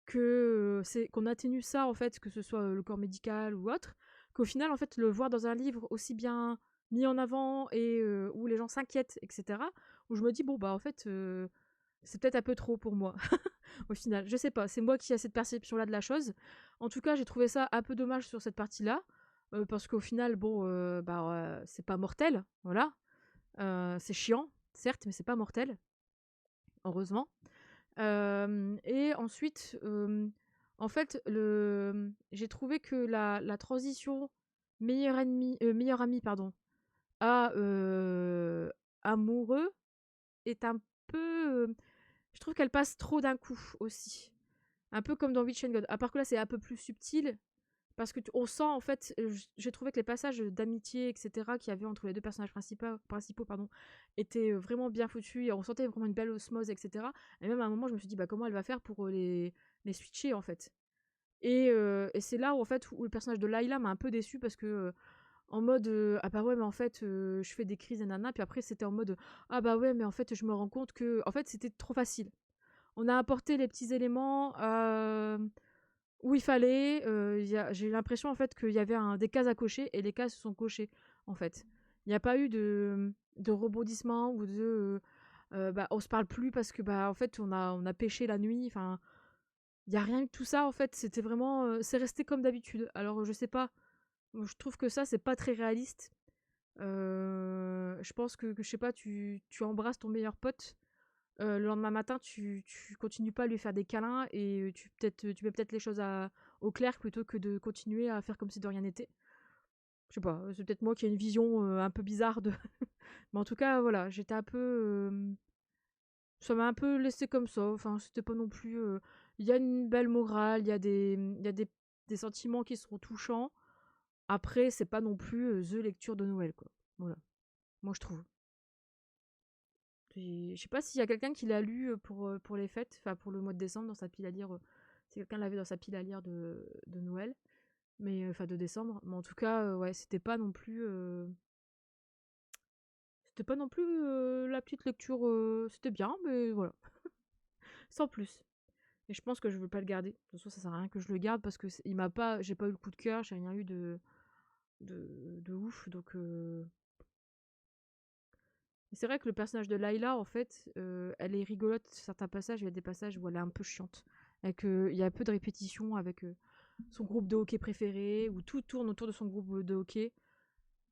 que c'est qu'on atténue ça en fait, que ce soit le corps médical ou autre, qu'au final en fait le voir dans un livre aussi bien mis en avant et où les gens s'inquiètent, etc. Où je me dis bon bah en fait c'est peut-être un peu trop pour moi au final. Je sais pas, c'est moi qui ai cette perception là de la chose. En tout cas j'ai trouvé ça un peu dommage sur cette partie là. Parce qu'au final bon c'est pas mortel, voilà. C'est chiant certes mais c'est pas mortel, heureusement. Et ensuite, en fait, j'ai trouvé que la transition meilleur ami, pardon, à amoureux est un peu. Je trouve qu'elle passe trop d'un coup aussi. Un peu comme dans Witch and God. À part que là, c'est un peu plus subtil. Parce que on sent en fait, j'ai trouvé que les passages d'amitié, etc., qu'il y avait entre les deux personnages principaux pardon, étaient vraiment bien foutus et on sentait vraiment une belle osmose, etc. Et même à un moment, je me suis dit, bah, comment elle va faire pour les switcher en fait. Et c'est là où en fait où le personnage de Layla m'a un peu déçu parce que en mode ah bah ouais mais en fait je fais des crises et nana puis après c'était en mode ah bah ouais mais en fait je me rends compte que en fait c'était trop facile. On a apporté les petits éléments où il fallait. J'ai l'impression en fait qu'il y avait des cases à cocher et les cases se sont cochées en fait. Il n'y a pas eu de rebondissement ou bah, on se parle plus parce que bah en fait on a pêché la nuit. Enfin, il y a rien eu de tout ça en fait. C'était vraiment, c'est resté comme d'habitude. Alors je sais pas. Moi, je trouve que ça c'est pas très réaliste. Je pense que je sais pas, tu embrasses ton meilleur pote. Le lendemain matin, tu continues pas à lui faire des câlins et tu mets peut-être les choses au clair plutôt que de continuer à faire comme si de rien n'était. Je sais pas, c'est peut-être moi qui ai une vision un peu bizarre de. Mais en tout cas, voilà, j'étais un peu. Ça m'a un peu laissé comme ça. Enfin, c'était pas non plus. Il y a une belle morale, il y a des sentiments qui seront touchants. Après, c'est pas non plus the lecture de Noël, quoi. Voilà, moi je trouve. Je sais pas s'il y a quelqu'un qui l'a lu pour les fêtes, enfin pour le mois de décembre dans sa pile à lire. Si quelqu'un l'avait dans sa pile à lire de Noël, mais enfin de décembre. Mais en tout cas, ouais, c'était pas non plus la petite lecture. C'était bien, mais voilà, sans plus. Et je pense que je veux pas le garder. De toute façon, ça sert à rien que je le garde parce que j'ai pas eu le coup de cœur, j'ai rien eu de ouf. Donc, c'est vrai que le personnage de Layla, en fait, elle est rigolote sur certains passages. Il y a des passages où elle est un peu chiante. Il y a un peu de répétition avec son groupe de hockey préféré, où tout tourne autour de son groupe de hockey.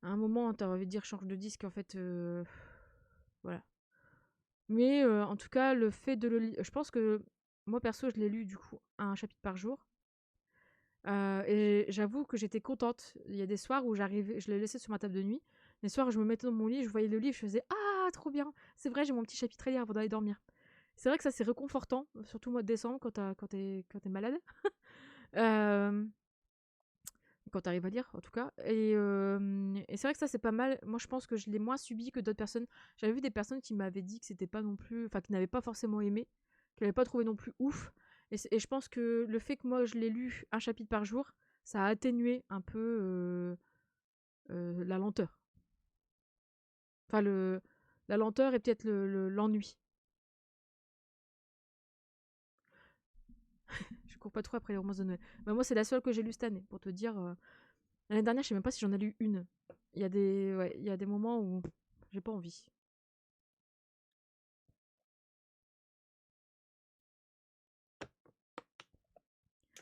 À un moment, t'as envie de dire change de disque, en fait. Voilà. Mais en tout cas, le fait de le lire. Je pense que moi, perso, je l'ai lu du coup un chapitre par jour. Et j'avoue que j'étais contente. Il y a des soirs où j'arrivais, je l'ai laissé sur ma table de nuit. Les soirs où je me mettais dans mon lit, je voyais le livre, je faisais ah trop bien. C'est vrai, j'ai mon petit chapitre à lire avant d'aller dormir. C'est vrai que ça c'est réconfortant, surtout au mois de décembre quand t'es malade. Euh, Quand t'arrives à lire en tout cas. Et c'est vrai que ça c'est pas mal. Moi je pense que je l'ai moins subi que d'autres personnes. J'avais vu des personnes qui m'avaient dit que c'était pas non plus, enfin qui n'avaient pas forcément aimé, qui n'avaient pas trouvé non plus ouf. Et je pense que le fait que moi je l'ai lu un chapitre par jour, ça a atténué un peu la lenteur. Enfin la lenteur et peut-être l'ennui. Je cours pas trop après les romances de Noël. Bah, moi c'est la seule que j'ai lue cette année, pour te dire. L'année dernière je sais même pas si j'en ai lu une. Il y a des moments où j'ai pas envie.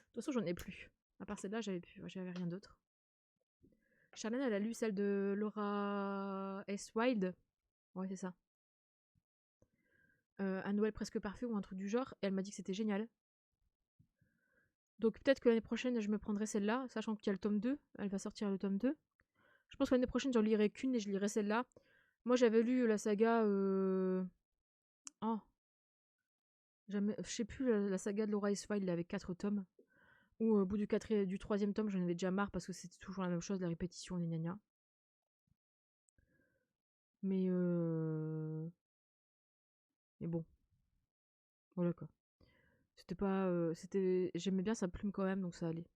De toute façon, j'en ai plus. À part celle-là, j'avais rien d'autre. Charlène, elle a lu celle de Laura S. Wilde. Ouais, c'est ça. Un Noël presque parfait ou un truc du genre. Et elle m'a dit que c'était génial. Donc peut-être que l'année prochaine, je me prendrai celle-là, sachant qu'il y a le tome 2. Elle va sortir le tome 2. Je pense que l'année prochaine, j'en lirai qu'une et je lirai celle-là. Moi, j'avais lu la saga. Oh, je sais plus, la saga de Laura S. Wilde avec 4 tomes. Ou au bout du troisième tome, j'en avais déjà marre parce que c'était toujours la même chose, la répétition, gna gna gna. Mais bon, voilà quoi. C'était pas. J'aimais bien sa plume quand même, donc ça allait.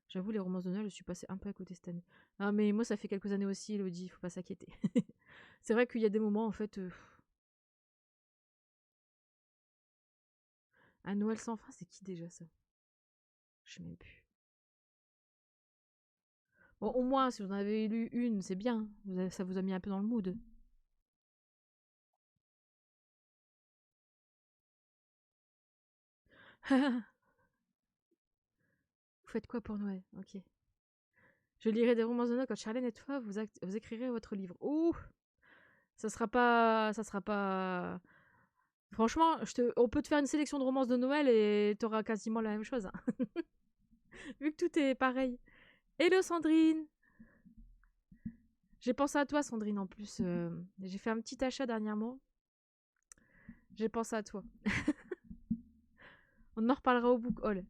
J'avoue, les romances de Noël, je suis passée un peu à côté cette année. Ah, mais moi, ça fait quelques années aussi, Elodie, faut pas s'inquiéter. C'est vrai qu'il y a des moments, en fait. Un Noël sans fin, c'est qui déjà ça? Je sais même plus. Bon, au moins, si vous en avez lu une, c'est bien. Ça vous a mis un peu dans le mood. Vous faites quoi pour Noël? Ok. Je lirai des romances de Noël quand Charlène et toi, vous écrirez votre livre. Ouh! Ça sera pas. Ça sera pas. Franchement, on peut te faire une sélection de romances de Noël et t'auras quasiment la même chose, hein. Vu que tout est pareil. Hello Sandrine! J'ai pensé à toi, Sandrine, en plus. J'ai fait un petit achat dernièrement. J'ai pensé à toi. On en reparlera au book haul.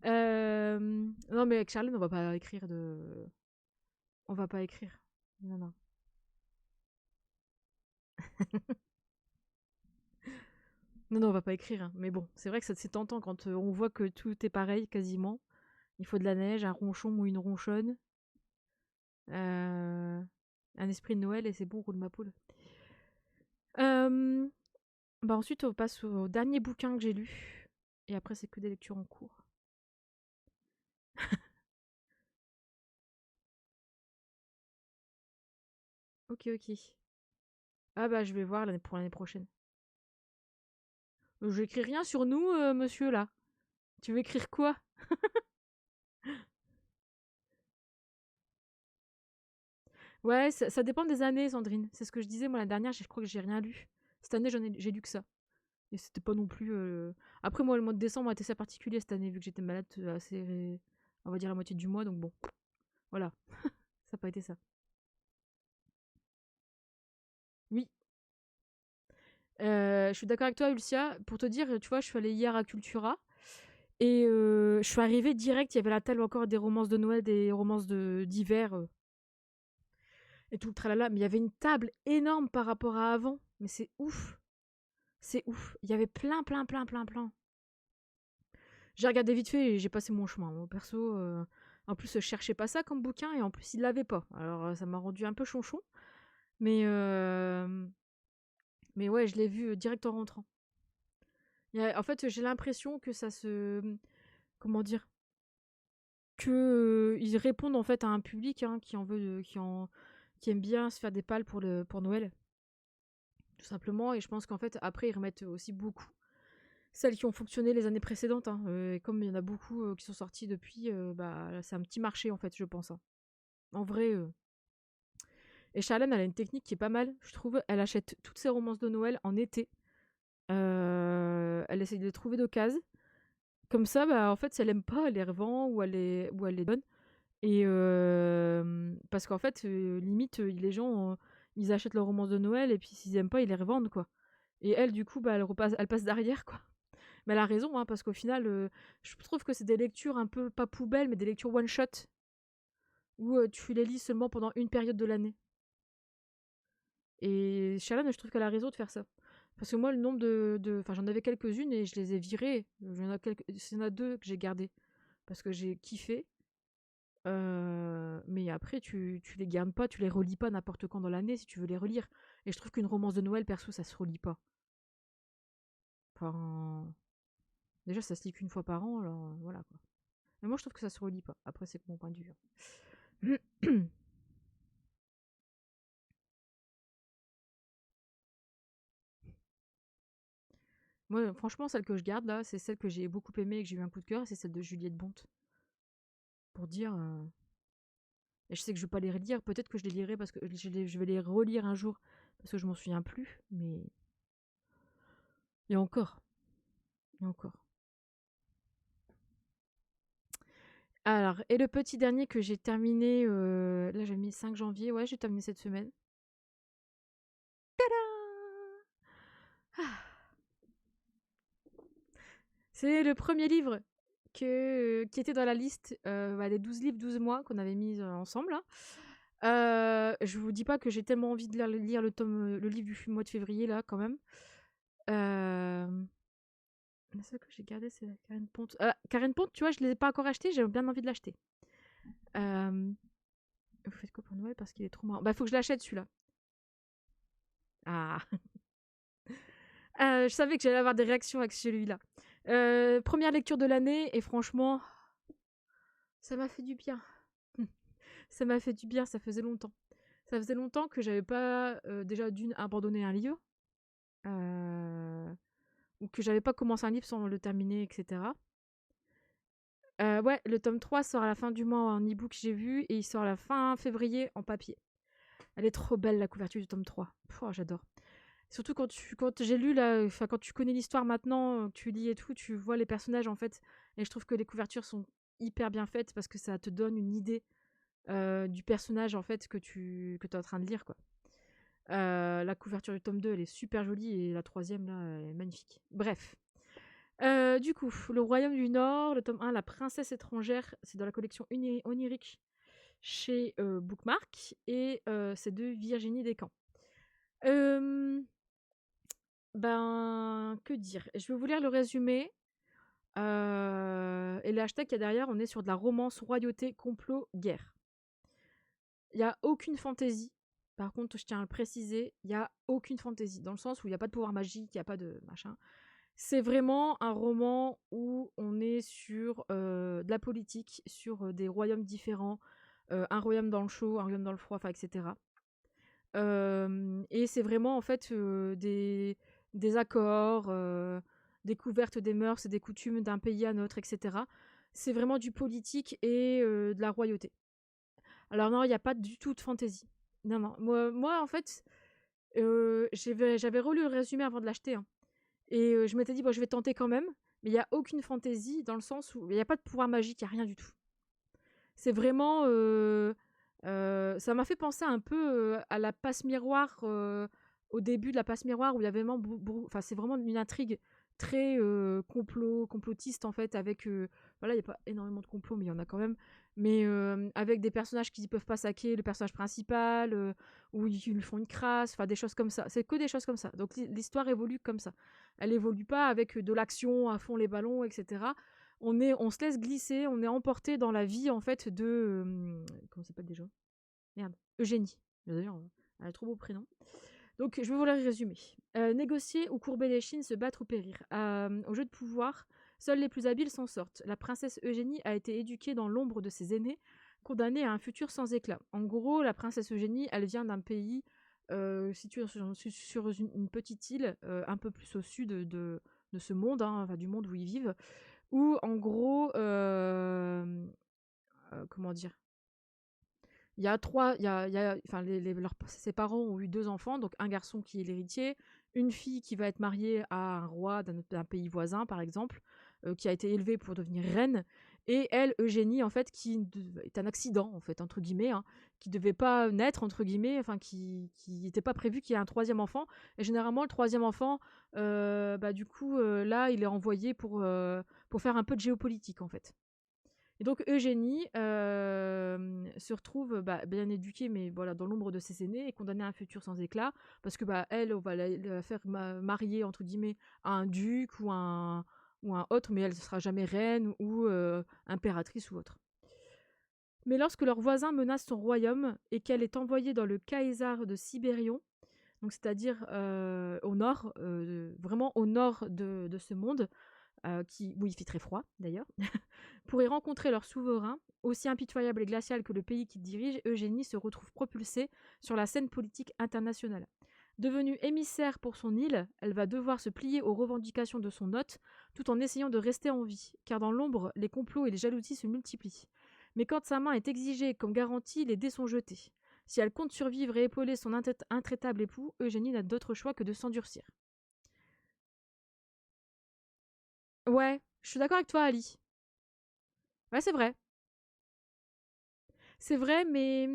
Non, mais avec Charlène, on va pas écrire de. On va pas écrire. Non, non. Non, non, on va pas écrire, hein. Mais bon, c'est vrai que c'est tentant quand on voit que tout est pareil quasiment. Il faut de la neige, un ronchon ou une ronchonne. Un esprit de Noël et c'est bon, roule ma poule. Euh, Bah ensuite, on passe au dernier bouquin que j'ai lu. Et après, c'est que des lectures en cours. Ok, ok. Ah bah je vais voir pour l'année prochaine. J'écris rien sur nous, monsieur, là. Tu veux écrire quoi? Ouais, ça dépend des années, Sandrine. C'est ce que je disais, moi, la dernière, je crois que j'ai rien lu. Cette année, j'ai lu que ça. Et c'était pas non plus. Après, moi, le mois de décembre a été assez particulier cette année, vu que j'étais malade assez. On va dire la moitié du mois, donc bon. Voilà. Ça n'a pas été ça. Oui. Je suis d'accord avec toi, Ulcia. Pour te dire, tu vois, je suis allée hier à Cultura. Et je suis arrivée direct, il y avait la table encore des romances de Noël, des romances d'hiver et tout le tralala. Mais il y avait une table énorme par rapport à avant. Mais c'est ouf. C'est ouf. Il y avait plein, plein, plein, plein, plein. J'ai regardé vite fait et j'ai passé mon chemin. Mon perso, en plus, je cherchais pas ça comme bouquin et en plus, il l'avait pas. Alors, ça m'a rendu un peu chonchon. Mais, mais ouais, je l'ai vu direct en rentrant. En fait, j'ai l'impression que ça se. Comment dire? Que ils répondent en fait à un public hein, qui en veut, qui aime bien se faire des pales pour Noël, tout simplement. Et je pense qu'en fait, après, ils remettent aussi beaucoup celles qui ont fonctionné les années précédentes. Hein. Et comme il y en a beaucoup qui sont sortis depuis, bah, c'est un petit marché en fait, je pense. Hein. En vrai. Et Charlène, elle a une technique qui est pas mal, je trouve. Elle achète toutes ses romances de Noël en été. Elle essaye de les trouver d'occasion. Comme ça, bah, en fait, si elle aime pas, elle les revend ou elle les donne. Et parce qu'en fait, limite, les gens, ils achètent leurs romances de Noël et puis s'ils aiment pas, ils les revendent, quoi. Et elle, du coup, bah, elle passe derrière, quoi. Mais elle a raison, hein, parce qu'au final, je trouve que c'est des lectures un peu, pas poubelles, mais des lectures one-shot, où tu les lis seulement pendant une période de l'année. Et Shalane, je trouve qu'elle a raison de faire ça. Parce que moi, le nombre enfin, j'en avais quelques-unes et je les ai virées. Il y en a deux que j'ai gardées. Parce que j'ai kiffé. Mais après, tu les gardes pas, tu les relis pas n'importe quand dans l'année si tu veux les relire. Et je trouve qu'une romance de Noël, perso, ça se relit pas. Enfin, déjà, ça se lit qu'une fois par an, alors voilà quoi. Mais moi, je trouve que ça se relit pas. Après, c'est que mon point de vue. Hein. Moi, franchement, celle que je garde là, c'est celle que j'ai beaucoup aimée et que j'ai eu un coup de cœur, c'est celle de Juliette Bonte. Pour dire. Et je sais que je vais pas les relire, peut-être que je les lirai parce que je vais les relire un jour parce que je m'en souviens plus, mais. Et encore. Et encore. Alors, et le petit dernier que j'ai terminé, là j'ai mis 5 janvier, ouais, j'ai terminé cette semaine. Ah, c'est le premier livre qui était dans la liste des 12 livres, 12 mois qu'on avait mis ensemble. Hein. Je vous dis pas que j'ai tellement envie de lire le livre du mois de février, là, quand même. La seule que j'ai gardée, c'est la Karen Ponte. Karen Ponte, tu vois, je ne l'ai pas encore acheté, j'ai bien envie de l'acheter. Vous faites quoi pour Noël? Parce qu'il est trop marrant. Bah, faut que je l'achète celui-là. Ah. Je savais que j'allais avoir des réactions avec celui-là. Première lecture de l'année, et franchement, ça m'a fait du bien. Ça m'a fait du bien, ça faisait longtemps. Ça faisait longtemps que j'avais pas, déjà d'une, abandonné un livre, ou que j'avais pas commencé un livre sans le terminer, etc. Ouais, le tome 3 sort à la fin du mois en e-book, j'ai vu, et il sort à la fin février en papier. Elle est trop belle, la couverture du tome 3. Pouah, j'adore. Surtout quand j'ai lu là, enfin quand tu connais l'histoire maintenant, tu lis et tout, tu vois les personnages en fait. Et je trouve que les couvertures sont hyper bien faites parce que ça te donne une idée du personnage en fait que tu es en train de lire quoi. La couverture du tome 2 elle est super jolie et la troisième là elle est magnifique. Bref. Du coup, Le Royaume du Nord, le tome 1, La Princesse étrangère, c'est dans la collection onirique chez Bookmark et c'est de Virginie Descamps. Ben, que dire? Je vais vous lire le résumé. Et le hashtag qu'il y a derrière, on est sur de la romance, royauté, complot, guerre. Il n'y a aucune fantaisie. Par contre, je tiens à le préciser, il n'y a aucune fantaisie. Dans le sens où il n'y a pas de pouvoir magique, il n'y a pas de machin. C'est vraiment un roman où on est sur de la politique, sur des royaumes différents. Un royaume dans le chaud, un royaume dans le froid, enfin, etc. Et c'est vraiment en fait des accords, découverte des mœurs et des coutumes d'un pays à un autre, etc. C'est vraiment du politique et de la royauté. Alors non, il n'y a pas du tout de fantaisie. Non, non. Moi en fait, j'avais relu le résumé avant de l'acheter, hein. Et je m'étais dit, bon, je vais tenter quand même. Mais il n'y a aucune fantaisie dans le sens où il n'y a pas de pouvoir magique, il n'y a rien du tout. C'est vraiment. Ça m'a fait penser un peu à la passe miroir, au début de la passe miroir, où il y avait vraiment. Enfin, c'est vraiment une intrigue très complotiste, en fait, avec. Voilà, il n'y a pas énormément de complots, mais il y en a quand même. Mais avec des personnages qui ne peuvent pas saquer le personnage principal, où ils lui font une crasse, enfin, des choses comme ça. C'est que des choses comme ça. Donc l'histoire évolue comme ça. Elle évolue pas avec de l'action à fond les ballons, etc. On se laisse glisser, on est emporté dans la vie en fait de comment ça s'appelle déjà? Merde, Eugénie. D'ailleurs, elle a trop beau prénom. Donc je vais vous le résumer. Négocier ou courber les chines, se battre ou périr. Au jeu de pouvoir, seuls les plus habiles s'en sortent. La princesse Eugénie a été éduquée dans l'ombre de ses aînés, condamnée à un futur sans éclat. En gros, la princesse Eugénie, elle vient d'un pays situé sur une petite île, un peu plus au sud de ce monde, hein, enfin, du monde où ils vivent, où en gros, comment dire? Il y a trois, enfin, ses parents ont eu deux enfants, donc un garçon qui est l'héritier, une fille qui va être mariée à un roi d'un pays voisin, par exemple, qui a été élevée pour devenir reine, et elle, Eugénie, en fait, est un accident, en fait, entre guillemets, hein, qui devait pas naître, entre guillemets, enfin, qui n'était pas prévu qu'il y ait un troisième enfant. Et généralement, le troisième enfant, bah, du coup, là, il est envoyé pour faire un peu de géopolitique, en fait. Et donc Eugénie se retrouve bien éduquée, mais voilà, dans l'ombre de ses aînés et condamnée à un futur sans éclat, parce que elle, on va la faire marier entre guillemets à un duc ou un autre, mais elle ne sera jamais reine ou impératrice ou autre. Mais lorsque leur voisin menace son royaume et qu'elle est envoyée dans le Khaïsar de Sibérion, donc c'est-à-dire au nord, vraiment au nord de ce monde, où il fait très froid d'ailleurs, pour y rencontrer leur souverain, aussi impitoyable et glacial que le pays qu'il dirige, Eugénie se retrouve propulsée sur la scène politique internationale. Devenue émissaire pour son île, elle va devoir se plier aux revendications de son hôte, tout en essayant de rester en vie, car dans l'ombre, les complots et les jalousies se multiplient. Mais quand sa main est exigée comme garantie, les dés sont jetés. Si elle compte survivre et épauler son intraitable époux, Eugénie n'a d'autre choix que de s'endurcir. Ouais, je suis d'accord avec toi, Ali. Ouais, c'est vrai. C'est vrai, mais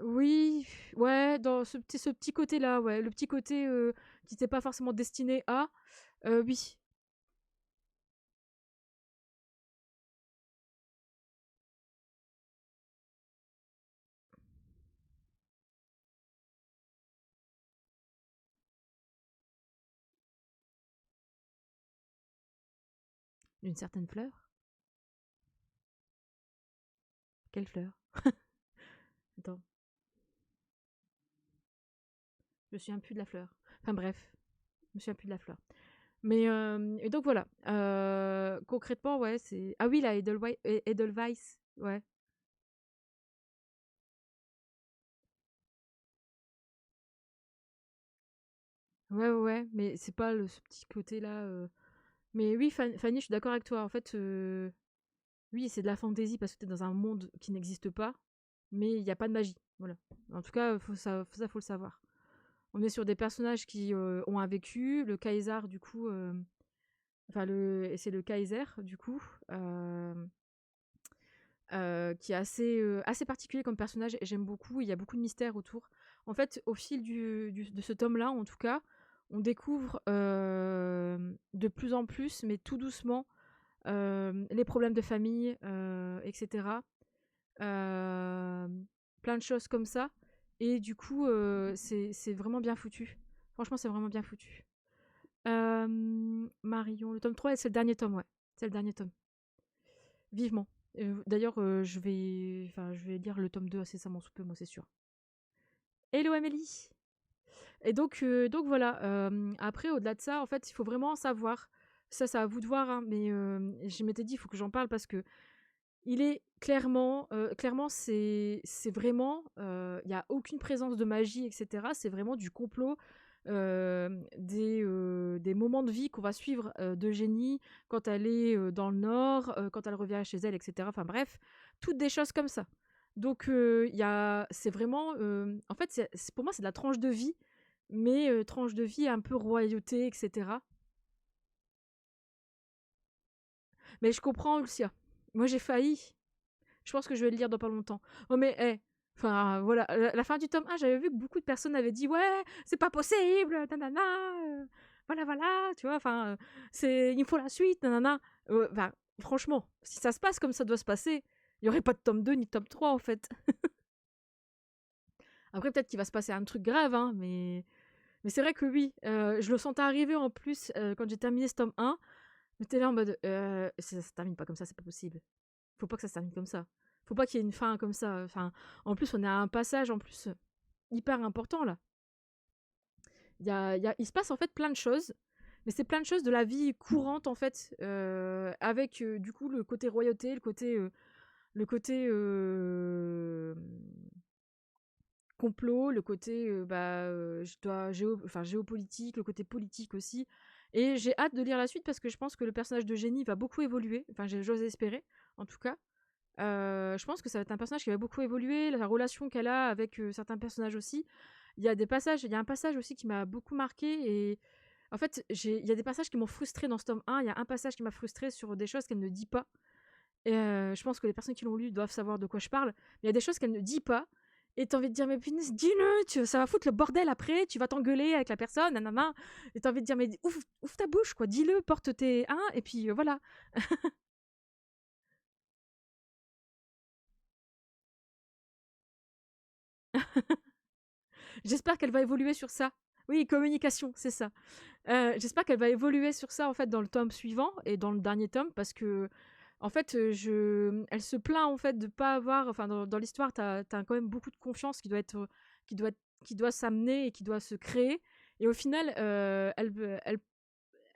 oui, ouais, dans ce petit côté-là, ouais, le petit côté qui n'était pas forcément destiné à, oui, d'une certaine fleur. Quelle fleur? Attends, je me souviens plus de la fleur. Enfin bref, je me souviens plus de la fleur. Mais et donc voilà, concrètement, ouais, c'est ah oui, la Edelweiss, ouais. Ouais, ouais, ouais, mais c'est pas ce petit côté-là. Mais oui, Fanny, je suis d'accord avec toi. En fait, oui, c'est de la fantaisie parce que tu es dans un monde qui n'existe pas, mais il y a pas de magie, voilà. En tout cas, faut le savoir. On est sur des personnages qui, ont un vécu, le Kaiser du coup, enfin c'est le Kaiser du coup, qui est assez particulier comme personnage et j'aime beaucoup. Il y a beaucoup de mystères autour. En fait, au fil de ce tome-là, en tout cas, on découvre, de plus en plus, mais tout doucement, les problèmes de famille, etc. Plein de choses comme ça. Et du coup, c'est vraiment bien foutu. Franchement, c'est vraiment bien foutu. Marion, le tome 3, c'est le dernier tome, ouais. C'est le dernier tome. Vivement. D'ailleurs, je vais lire le tome 2 incessamment sous peu, moi, c'est sûr. Hello Amélie. Et donc voilà. Après, au-delà de ça, en fait, il faut vraiment savoir. Ça à vous de voir, hein, mais je m'étais dit, il faut que j'en parle parce que il est clairement, c'est vraiment, il y a aucune présence de magie, et cetera. C'est vraiment du complot, des moments de vie qu'on va suivre, d'Eugénie quand elle est, dans le nord, quand elle revient chez elle, et cetera. Enfin bref, toutes des choses comme ça. Donc il y a c'est vraiment, en fait, pour moi, c'est de la tranche de vie, mais tranche de vie un peu royauté, et cetera. Mais je comprends, Lucia. Moi, j'ai failli. Je pense que je vais le lire dans pas longtemps. Oh mais enfin voilà, la fin du tome 1, j'avais vu que beaucoup de personnes avaient dit: «Ouais, c'est pas possible, nanana, voilà, voilà», tu vois? Enfin, c'est il me faut la suite, nanana. Enfin, franchement, si ça se passe comme ça doit se passer, il y aurait pas de tome 2 ni de tome 3 en fait. Après peut-être qu'il va se passer un truc grave, hein, mais c'est vrai que oui, je le sentais arriver en plus, quand j'ai terminé ce tome 1, j'étais là en mode: Ça se termine pas comme ça, c'est pas possible. Faut pas que ça se termine comme ça. Faut pas qu'il y ait une fin comme ça. Enfin, en plus, on a un passage en plus hyper important là. Il se passe en fait plein de choses, mais c'est plein de choses de la vie courante en fait, avec du coup le côté royauté, le côté complot, le côté enfin, géopolitique, le côté politique aussi. Et j'ai hâte de lire la suite parce que je pense que le personnage de Jenny va beaucoup évoluer. Enfin, j'ose espérer, en tout cas. Je pense que ça va être un personnage qui va beaucoup évoluer, la relation qu'elle a avec certains personnages aussi. Il y a un passage aussi qui m'a beaucoup marqué et en fait, il y a des passages qui m'ont frustrée dans ce tome 1. Il y a un passage qui m'a frustrée sur des choses qu'elle ne dit pas. Et je pense que les personnes qui l'ont lu doivent savoir de quoi je parle. Mais il y a des choses qu'elle ne dit pas. Et t'as envie de dire, mais punaise, dis-le, ça va foutre le bordel après, tu vas t'engueuler avec la personne, nanana. Et t'as envie de dire, mais ouvre ta bouche, quoi, dis-le, porte tes. Hein, et puis voilà. J'espère qu'elle va évoluer sur ça. Oui, communication, c'est ça. J'espère qu'elle va évoluer sur ça en fait dans le tome suivant et dans le dernier tome parce que en fait, elle se plaint en fait de pas avoir, enfin dans l'histoire, t'as quand même beaucoup de confiance qui doit être, qui doit s'amener et qui doit se créer. Et au final, elle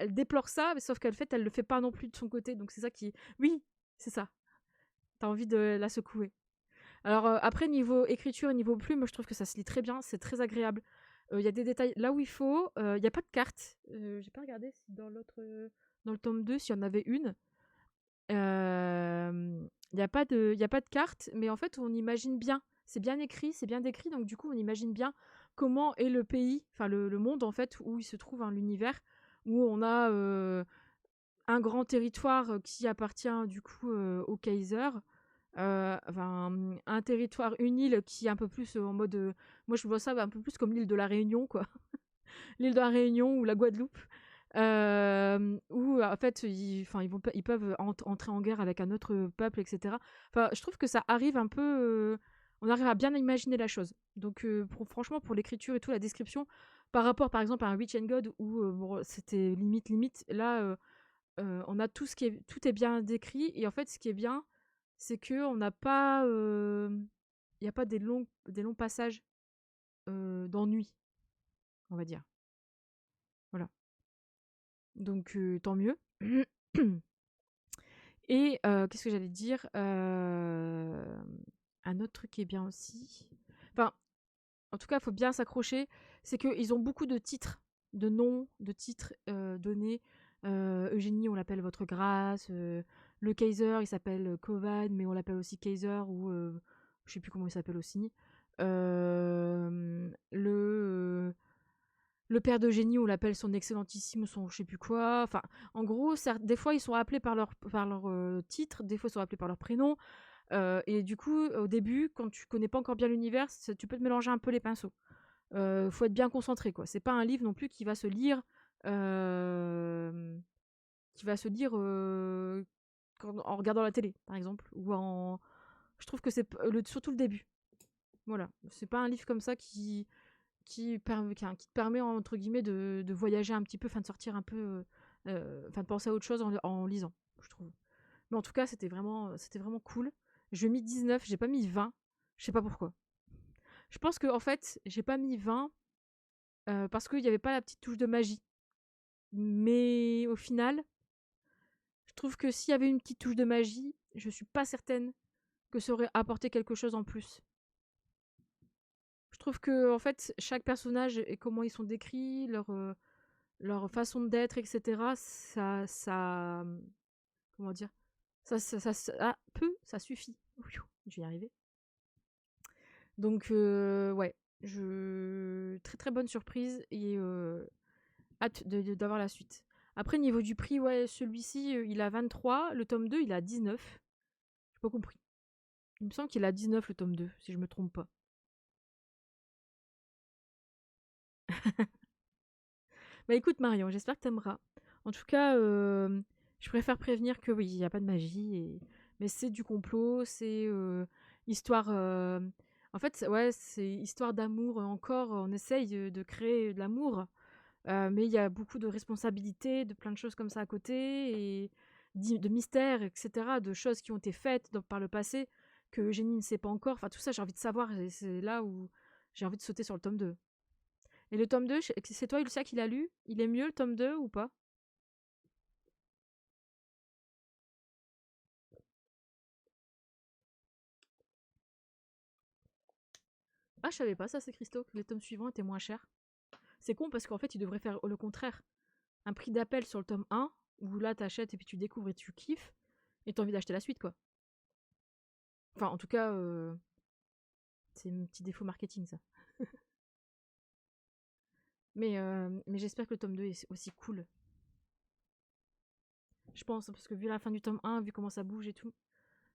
déplore ça, mais sauf qu'elle fait, elle le fait pas non plus de son côté. Donc c'est ça qui, oui, c'est ça. T'as envie de la secouer. Alors après niveau écriture et niveau plume, je trouve que ça se lit très bien, c'est très agréable. Il y a des détails là où il faut. Il y a pas de carte. J'ai pas regardé si dans le tome 2 s'il y en avait une. Il y a pas de carte, mais en fait on imagine bien. C'est bien écrit, c'est bien décrit, donc du coup on imagine bien comment est le pays, enfin le monde en fait où il se trouve, hein, l'univers, où on a un grand territoire qui appartient du coup au Kaiser. Enfin, un territoire, une île qui est un peu plus en mode. Moi, je vois ça un peu plus comme l'île de la Réunion, quoi. L'île de la Réunion ou la Guadeloupe. Où, en fait, enfin, ils peuvent entrer en guerre avec un autre peuple, etc. Enfin, je trouve que ça arrive un peu. On arrive à bien imaginer la chose. Donc, franchement, pour l'écriture et tout, la description, par rapport, par exemple, à un Witch and God où bon, c'était limite, là, on a tout est bien décrit. Et en fait, ce qui est bien, c'est que on n'a pas, il y a pas des longs passages d'ennui, on va dire. Voilà. Donc tant mieux. Et qu'est-ce que j'allais dire? Un autre truc qui est bien aussi. Enfin, en tout cas, il faut bien s'accrocher. C'est qu'ils ont beaucoup de titres, de noms, de titres donnés. Eugénie, on l'appelle Votre Grâce. Le Kaiser, il s'appelle Kovan, mais on l'appelle aussi Kaiser ou je sais plus comment il s'appelle aussi. Le père d'Eugénie, on l'appelle son excellentissime ou son je sais plus quoi. Enfin, en gros, des fois ils sont appelés par leur titre, des fois ils sont appelés par leur prénom. Et du coup, au début, quand tu connais pas encore bien l'univers, tu peux te mélanger un peu les pinceaux. Faut être bien concentré, quoi. C'est pas un livre non plus qui va se lire, euh, en regardant la télé, par exemple, ou en. Je trouve que c'est surtout le début. Voilà, c'est pas un livre comme ça qui te permet entre guillemets de voyager un petit peu, enfin de sortir un peu, enfin de penser à autre chose en lisant, je trouve. Mais en tout cas, c'était vraiment cool. Je mis 19, j'ai pas mis 20. Je sais pas pourquoi. Je pense que en fait, j'ai pas mis 20 parce qu'il n'y avait pas la petite touche de magie. Mais au final, je trouve que s'il y avait une petite touche de magie, je suis pas certaine que ça aurait apporté quelque chose en plus. Je trouve que en fait, chaque personnage et comment ils sont décrits, leur façon d'être, etc., comment dire, ça suffit. Je vais y arriver. Donc, ouais, très très bonne surprise et hâte d'avoir la suite. Après, niveau du prix, ouais, celui-ci, il a 23, le tome 2, il a 19. J'ai pas compris. Il me semble qu'il a 19 le tome 2, si je me trompe pas. Bah écoute Marion, j'espère que t'aimeras. En tout cas, je préfère prévenir que oui, il n'y a pas de magie, mais c'est du complot, c'est histoire. En fait, ouais, c'est histoire d'amour encore. On essaye de créer de l'amour, mais il y a beaucoup de responsabilités, de plein de choses comme ça à côté, et de mystères, etc., de choses qui ont été faites par le passé que Eugénie ne sait pas encore. Enfin, tout ça, j'ai envie de savoir, et c'est là où j'ai envie de sauter sur le tome 2. Et le tome 2, c'est toi, Lucia, qui l'a lu? Il est mieux le tome 2 ou pas? Ah, je savais pas ça, c'est Christo, que les tomes suivants étaient moins chers. C'est con parce qu'en fait, ils devraient faire le contraire. Un prix d'appel sur le tome 1, où là, t'achètes et puis tu découvres et tu kiffes, et t'as envie d'acheter la suite, quoi. Enfin, en tout cas, c'est un petit défaut marketing, ça. Mais j'espère que le tome 2 est aussi cool. Je pense, parce que vu la fin du tome 1, vu comment ça bouge et tout,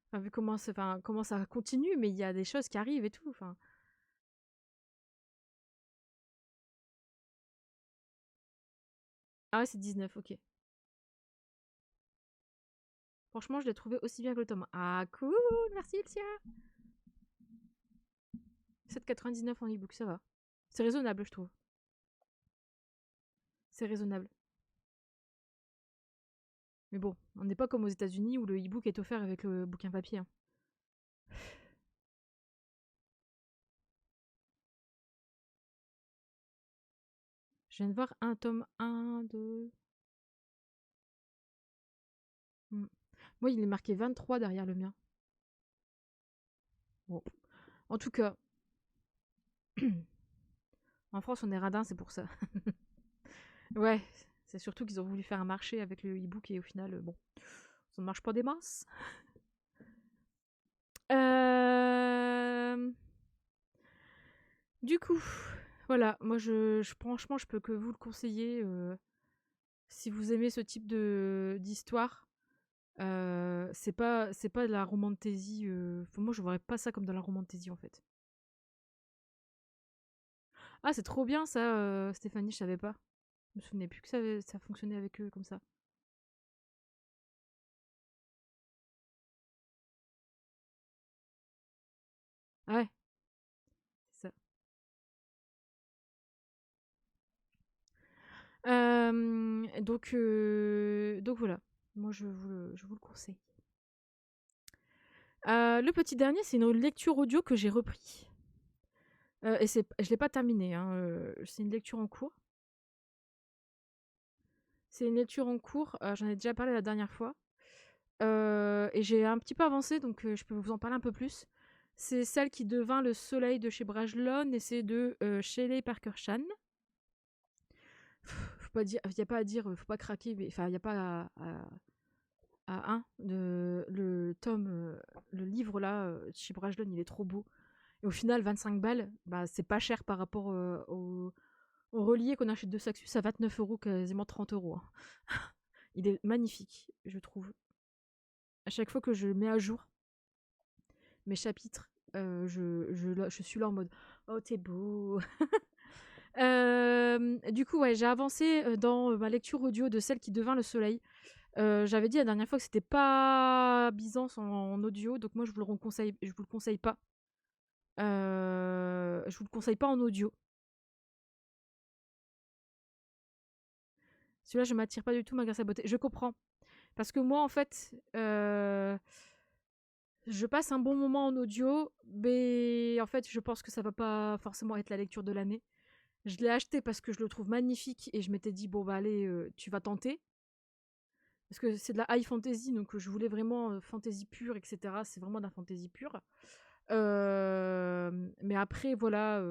enfin, vu comment ça continue, mais il y a des choses qui arrivent et tout, enfin. Ah ouais, c'est 19, ok. Franchement, je l'ai trouvé aussi bien que le tome 1. Ah, cool, merci Elsia. 7,99 en e-book, ça va. C'est raisonnable, je trouve. C'est raisonnable. Mais bon, on n'est pas comme aux États-Unis où le e-book est offert avec le bouquin papier, hein. Je viens de voir un tome 1, 2. Moi, il est marqué 23 derrière le mien. Bon. En tout cas, en France, on est radin, c'est pour ça. Ouais, c'est surtout qu'ils ont voulu faire un marché avec le e-book et au final, bon, ça ne marche pas des masses. Euh... Du coup, voilà, moi, franchement, je peux que vous le conseiller si vous aimez ce type d'histoire. C'est pas de la romantaisie. Moi, je verrais pas ça comme de la romantaisie en fait. Ah, c'est trop bien ça, Stéphanie, je savais pas. Je me souvenais plus que ça fonctionnait avec eux comme ça. Ah ouais, c'est ça. Donc voilà. Moi, je vous le conseille. Le petit dernier, c'est une lecture audio que j'ai repris. Et je l'ai pas terminé, hein, c'est une lecture en cours. C'est une lecture en cours, j'en ai déjà parlé la dernière fois. Et j'ai un petit peu avancé, donc je peux vous en parler un peu plus. C'est celle qui devint le soleil de chez Brajlon, et c'est de Shelley Parker Chan. Faut pas dire, y a pas à dire, faut pas craquer, mais enfin, y a pas à un. Le livre là, chez Brajlon, il est trop beau. Et au final, 25 balles, bah, c'est pas cher par rapport au relié qu'on achète de Saxus à 29 €, quasiment 30 €, hein. Il est magnifique, je trouve. À chaque fois que je mets à jour mes chapitres, je suis là en mode oh, t'es beau. Du coup, ouais, j'ai avancé dans ma lecture audio de Celle qui devint le soleil. J'avais dit la dernière fois que c'était pas Byzance en audio, donc moi je vous le conseille, je vous le conseille pas. Je vous le conseille pas en audio. Celui-là, je m'attire pas du tout malgré sa beauté. Je comprends. Parce que moi, en fait, je passe un bon moment en audio, mais en fait, je pense que ça va pas forcément être la lecture de l'année. Je l'ai acheté parce que je le trouve magnifique et je m'étais dit, bon, bah allez, tu vas tenter. parce que c'est de la high fantasy, donc je voulais vraiment fantasy pure, etc. C'est vraiment de la fantasy pure. Mais après, voilà,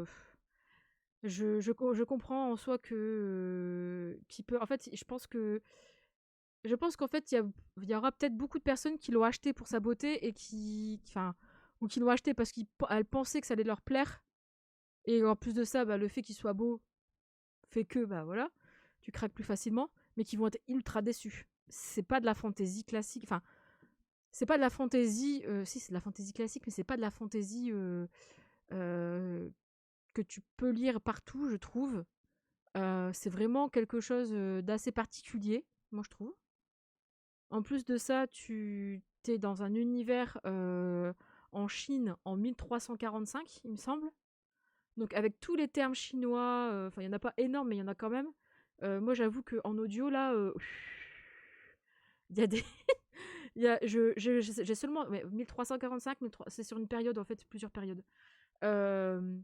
je comprends en soi que qui peut. En fait, je pense qu'en fait, il y aura peut-être beaucoup de personnes qui l'ont acheté pour sa beauté et enfin, ou qui l'ont acheté parce qu'elles pensaient que ça allait leur plaire. Et en plus de ça, bah, le fait qu'il soit beau fait que, bah voilà, tu craques plus facilement, mais qui vont être ultra déçus. C'est pas de la fantaisie classique. Enfin, c'est pas de la fantaisie. Si, c'est de la fantaisie classique, mais c'est pas de la fantaisie euh, que tu peux lire partout, je trouve. C'est vraiment quelque chose d'assez particulier, moi je trouve. En plus de ça, tu es dans un univers en Chine en 1345, il me semble. Donc avec tous les termes chinois, enfin il n'y en a pas énorme, mais il y en a quand même. Moi j'avoue qu'en audio, là, il y a des... j'ai seulement... Ouais, 1345, c'est sur une période, en fait, plusieurs périodes. Il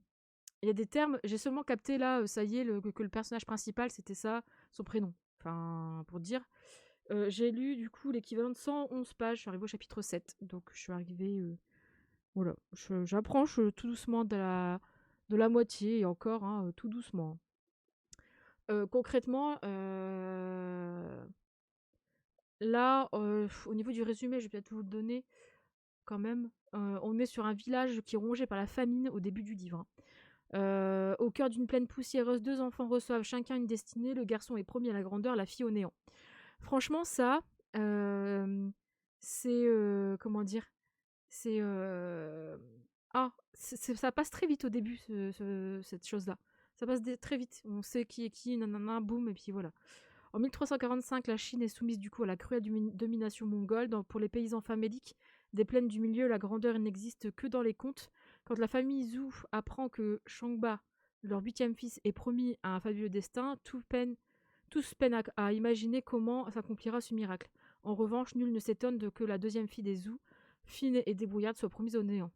y a des termes, j'ai seulement capté là, ça y est, que le personnage principal, c'était ça, son prénom. Enfin, pour dire. J'ai lu du coup l'équivalent de 111 pages, je suis arrivée au chapitre 7, donc je suis arrivée... voilà, j'approche tout doucement de la moitié, et encore, hein, tout doucement. Concrètement, là, au niveau du résumé, je vais peut-être vous le donner quand même. On est sur un village qui est rongé par la famine au début du livre, hein. Au cœur d'une plaine poussiéreuse, 2 enfants reçoivent chacun une destinée. Le garçon est promis à la grandeur, la fille au néant. Franchement, ça, c'est comment dire, c'est ça passe très vite au début, cette chose-là. Ça passe très vite. On sait qui est qui, nanana, boum, et puis voilà. En 1345, la Chine est soumise du coup à la cruelle domination mongole. Pour les paysans faméliques des plaines du milieu, la grandeur n'existe que dans les contes. Quand la famille Zhou apprend que Shangba, leur 8e fils, est promis à un fabuleux destin, tous peinent à imaginer comment s'accomplira ce miracle. En revanche, nul ne s'étonne que la 2e fille des Zhou, fine et débrouillarde, soit promise au néant.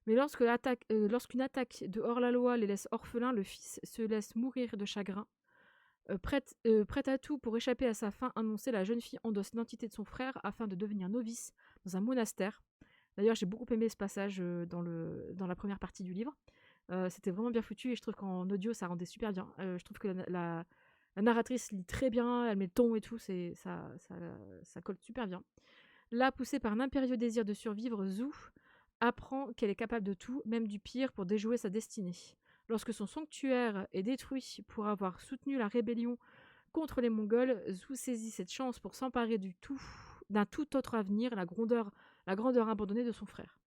Mais lorsqu'une attaque de hors-la-loi les laisse orphelins, le fils se laisse mourir de chagrin. Prête à tout pour échapper à sa fin annoncée, la jeune fille endosse l'identité de son frère afin de devenir novice dans un monastère. D'ailleurs, j'ai beaucoup aimé ce passage dans la première partie du livre. C'était vraiment bien foutu et je trouve qu'en audio, ça rendait super bien. Je trouve que la narratrice lit très bien, elle met le ton et tout, ça colle super bien. Là, poussée par un impérieux désir de survivre, Zhou apprend qu'elle est capable de tout, même du pire, pour déjouer sa destinée. Lorsque son sanctuaire est détruit pour avoir soutenu la rébellion contre les Mongols, Zhou saisit cette chance pour s'emparer d'un tout autre avenir, la grandeur abandonnée de son frère.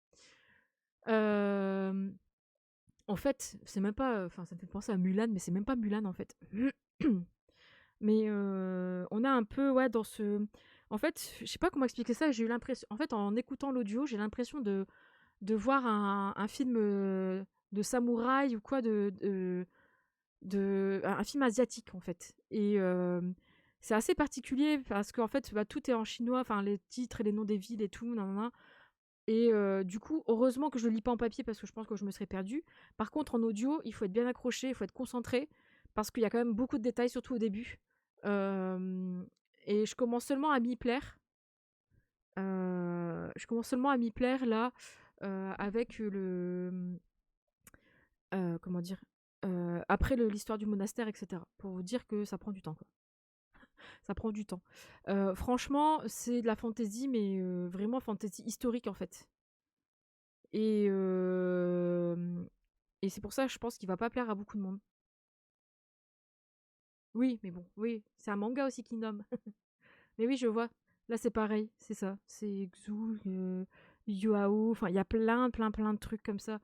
En fait, c'est même pas... Enfin, ça me fait penser à Mulan, mais c'est même pas Mulan, en fait. Mais on a un peu, ouais, dans ce... En fait, je sais pas comment expliquer ça, j'ai eu l'impression... En fait, en écoutant l'audio, j'ai l'impression de voir un film de samouraï ou quoi, un film asiatique, en fait. Et c'est assez particulier parce qu'en fait, bah, tout est en chinois, enfin, les titres et les noms des villes et tout, nan. Et du coup, heureusement que je le lis pas en papier parce que je pense que je me serais perdue. Par contre, en audio, il faut être bien accroché, il faut être concentré parce qu'il y a quand même beaucoup de détails, surtout au début. Et je commence seulement à m'y plaire. Là avec comment dire, après l'histoire du monastère, etc. Pour vous dire que ça prend du temps, quoi. Ça prend du temps. Franchement, c'est de la fantaisie, mais vraiment fantaisie historique, en fait. Et, et c'est pour ça, je pense qu'il va pas plaire à beaucoup de monde. Oui, mais bon, oui, c'est un manga aussi, Kingdom. Mais oui, je vois. Là, c'est pareil, c'est ça. C'est Xu, Yuao, enfin, il y a plein de trucs comme ça.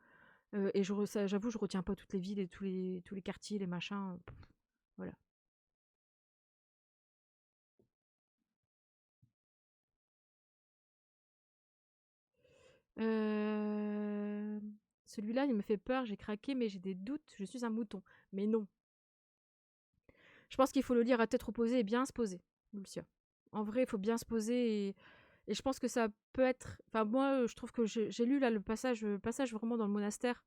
Et j'avoue, je retiens pas toutes les villes et tous les quartiers, les machins. Voilà. Euh, Celui-là, il me fait peur, j'ai craqué, mais j'ai des doutes, je suis un mouton. Mais non. Je pense qu'il faut le lire à tête reposée et bien se poser, Lucia. En vrai, il faut bien se poser et je pense que ça peut être... Enfin, moi, je trouve que j'ai lu là le passage vraiment dans le monastère,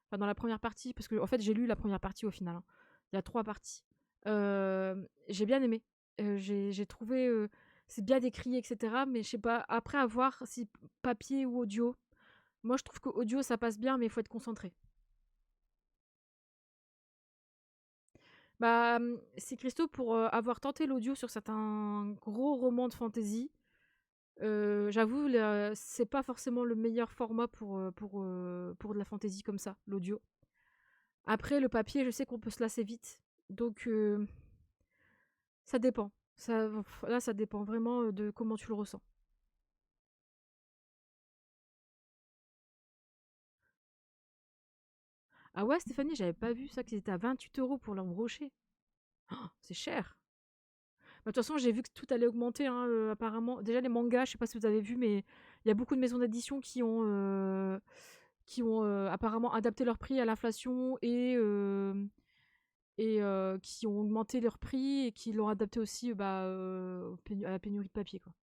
enfin dans la première partie, parce que en fait, j'ai lu la première partie au final, hein. Il y a 3 parties. J'ai bien aimé. J'ai trouvé... c'est bien décrit, etc. Mais je sais pas, après à voir si papier ou audio. Moi, je trouve que audio, ça passe bien, mais il faut être concentré. Bah, c'est Christo pour avoir tenté l'audio sur certains gros romans de fantasy. J'avoue, c'est pas forcément le meilleur format pour de la fantasy comme ça, l'audio. Après, le papier, je sais qu'on peut se lasser vite. Donc, ça dépend. Là, ça dépend vraiment de comment tu le ressens. Ah ouais, Stéphanie, j'avais pas vu ça, qu'ils étaient à 28 € pour leur brochet. Oh, c'est cher. Bah, de toute façon, j'ai vu que tout allait augmenter, hein, apparemment. Déjà, les mangas, je sais pas si vous avez vu, mais il y a beaucoup de maisons d'édition qui ont apparemment adapté leur prix à l'inflation et qui ont augmenté leur prix et qui l'ont adapté aussi à la pénurie de papier, quoi.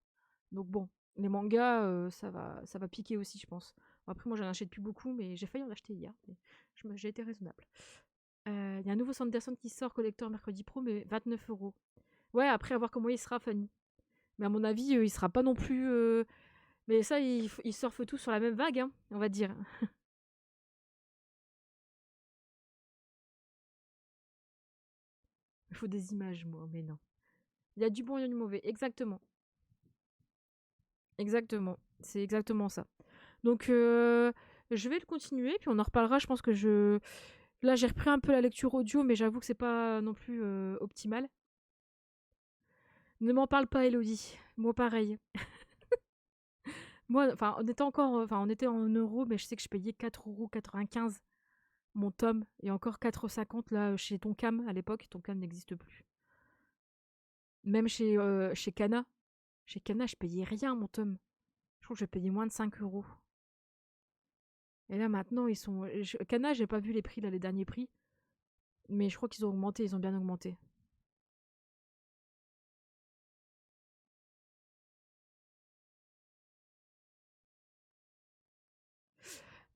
Donc bon, les mangas, ça va piquer aussi, je pense. Bon, après, moi, j'en achète plus beaucoup, mais j'ai failli en acheter hier. Mais j'ai été raisonnable. Il y a un nouveau Sanderson qui sort collector mercredi pro, mais 29 €. Ouais, après, à voir comment il sera, Fanny. Mais à mon avis, il sera pas non plus. Mais ça, ils surfent tous sur la même vague, hein, on va dire. Il faut des images, moi, mais non. Il y a du bon, il y a du mauvais. Exactement. Exactement. C'est exactement ça. Donc, je vais le continuer, puis on en reparlera. Je pense que Là, j'ai repris un peu la lecture audio, mais j'avoue que c'est pas non plus optimal. Ne m'en parle pas, Elodie. Moi, pareil. Moi, enfin, on était en euros, mais je sais que je payais 4,95 € mon tome, et encore 4,50 € là chez Tonkam à l'époque. Tonkam n'existe plus. Même chez Kana. Chez Kana, je payais rien mon tome. Je crois que je payais moins de 5 €. Et là maintenant, Kana, j'ai pas vu les prix là, les derniers prix, mais je crois qu'ils ont augmenté, ils ont bien augmenté.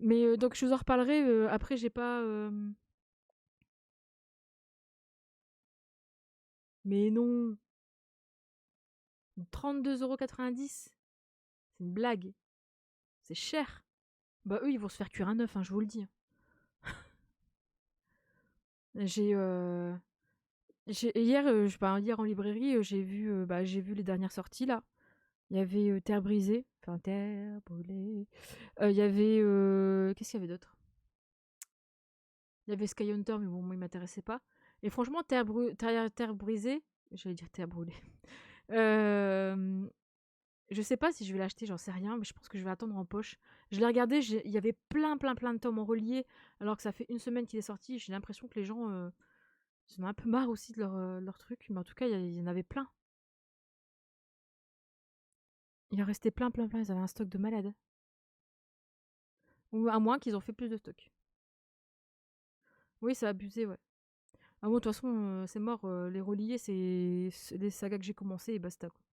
Mais donc je vous en reparlerai. Après, j'ai pas. Mais non, 32,90 €. C'est une blague. C'est cher. Bah eux, ils vont se faire cuire un œuf, hein, je vous le dis. J'ai hier en librairie, j'ai vu les dernières sorties là. Il y avait Terre brisée, enfin Terre brûlée. Il y avait qu'est-ce qu'il y avait d'autre? Il y avait Skyhunter, mais bon, moi il m'intéressait pas. Et franchement, Terre brisée, j'allais dire Terre brûlée. Euh, je sais pas si je vais l'acheter, j'en sais rien, mais je pense que je vais attendre en poche. Je l'ai regardé, il y avait plein, plein, plein de tomes en relié, alors que ça fait une semaine qu'il est sorti. J'ai l'impression que les gens ils en ont un peu marre aussi de leur truc, mais en tout cas, il y en avait plein. Il en restait plein, plein, plein. Ils avaient un stock de malades. Ou à moins qu'ils ont fait plus de stock. Oui, ça a abusé, ouais. Ah bon, de toute façon, c'est mort. Les reliés, c'est des sagas que j'ai commencé et basta, quoi.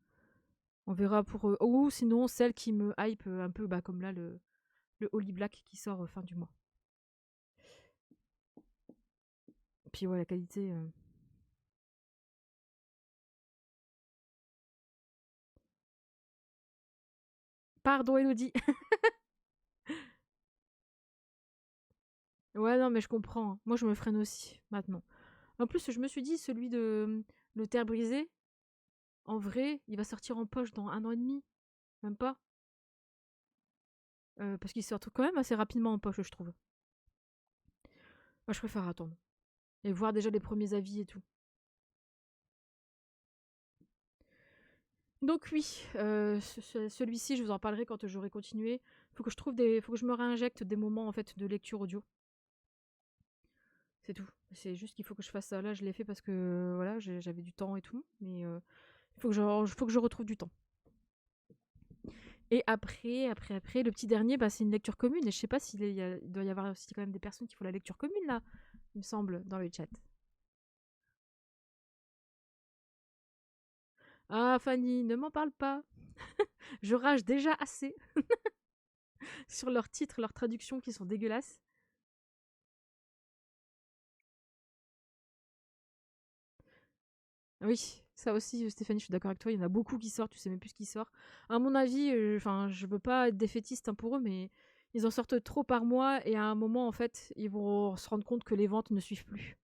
On verra pour eux. Ou sinon, celle qui me hype un peu, bah, comme là, le Holy Black qui sort fin du mois. Puis ouais, la qualité. Pardon, Elodie. Ouais, non, mais je comprends, hein. Moi, je me freine aussi, maintenant. En plus, je me suis dit, celui de Le Terre brisée, en vrai, il va sortir en poche dans 1 an et demi. Même pas. Parce qu'il sort quand même assez rapidement en poche, je trouve. Moi, je préfère attendre. Et voir déjà les premiers avis et tout. Donc oui, celui-ci, je vous en parlerai quand j'aurai continué. Faut que je me réinjecte des moments en fait de lecture audio. C'est tout. C'est juste qu'il faut que je fasse ça. Là, je l'ai fait parce que voilà, j'avais du temps et tout, mais faut que je retrouve du temps. Et après, le petit dernier, bah, c'est une lecture commune. Et je sais pas il doit y avoir aussi quand même des personnes qui font la lecture commune là, il me semble, dans le chat. Ah, Fanny, ne m'en parle pas. Je rage déjà assez sur leurs titres, leurs traductions qui sont dégueulasses. Oui, Ça aussi, Stéphanie, je suis d'accord avec toi. Il y en a beaucoup qui sortent, tu sais même plus ce qui sort. À mon avis, enfin, je veux pas être défaitiste hein, pour eux, mais ils en sortent trop par mois et à un moment, en fait, ils vont se rendre compte que les ventes ne suivent plus.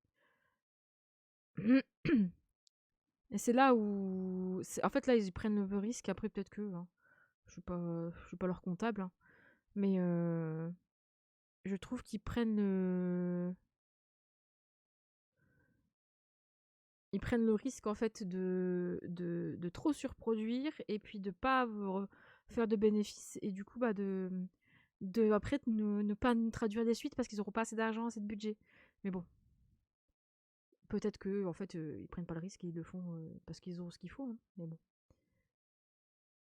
Et c'est là où, en fait, là, ils prennent le risque. Après, peut-être que, hein, je suis pas leur comptable, hein, mais je trouve qu'ils prennent ils prennent le risque en fait de trop surproduire et puis de pas faire de bénéfices et du coup bah de après ne pas nous traduire des suites parce qu'ils n'auront pas assez d'argent, assez de budget. Mais bon, peut-être que en fait ils prennent pas le risque et ils le font parce qu'ils ont ce qu'il faut. Hein. Mais bon.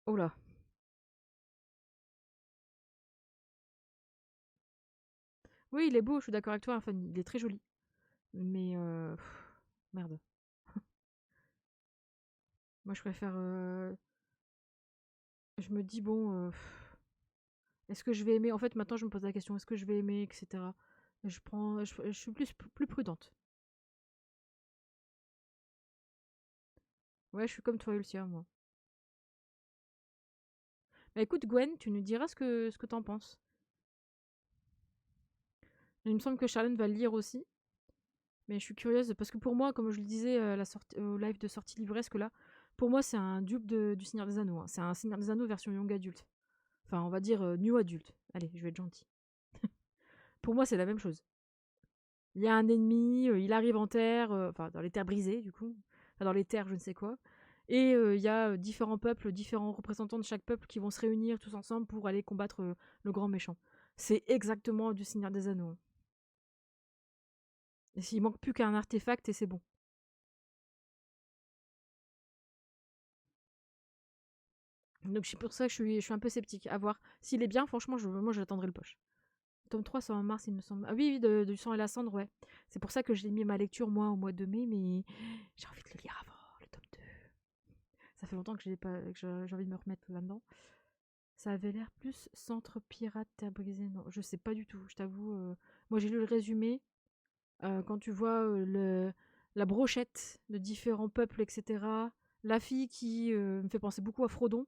Oh là. Oui, il est beau, je suis d'accord avec toi. Enfin, il est très joli. Mais merde. Moi, je préfère. Je me dis bon. Est-ce que je vais aimer? En fait, maintenant, je me pose la question, est-ce que je vais aimer, etc. Je suis plus prudente. Ouais, je suis comme toi, Ulcia, moi. Bah écoute, Gwen, tu nous diras ce que t'en penses. Il me semble que Charlène va le lire aussi, mais je suis curieuse parce que pour moi, comme je le disais au live de sortie livresque là, pour moi, c'est un dupe du Seigneur des Anneaux. Hein. C'est un Seigneur des Anneaux version young adulte. Enfin, on va dire new adulte. Allez, je vais être gentil. Pour moi, c'est la même chose. Il y a un ennemi, il arrive en terre, enfin dans les terres brisées du coup, enfin, dans les terres je ne sais quoi. Et il y a différents peuples, différents représentants de chaque peuple qui vont se réunir tous ensemble pour aller combattre le grand méchant. C'est exactement du Seigneur des Anneaux. Et s'il manque plus qu'un artefact et c'est bon. Donc c'est pour ça que je suis un peu sceptique. À voir. S'il est bien, franchement, moi je l'attendrai le poche. Tome 3 sort en mars, il me semble. Ah oui, oui, du sang et la cendre, ouais. C'est pour ça que j'ai mis ma lecture, moi, au mois de mai, mais j'ai envie de le lire avant le tome 2. Ça fait longtemps que j'ai envie de me remettre là-dedans. Ça avait l'air plus centre pirate terre brisée. Non, je sais pas du tout, je t'avoue. Moi, j'ai lu le résumé. Quand tu vois la brochette de différents peuples, etc. La fille qui me fait penser beaucoup à Frodon.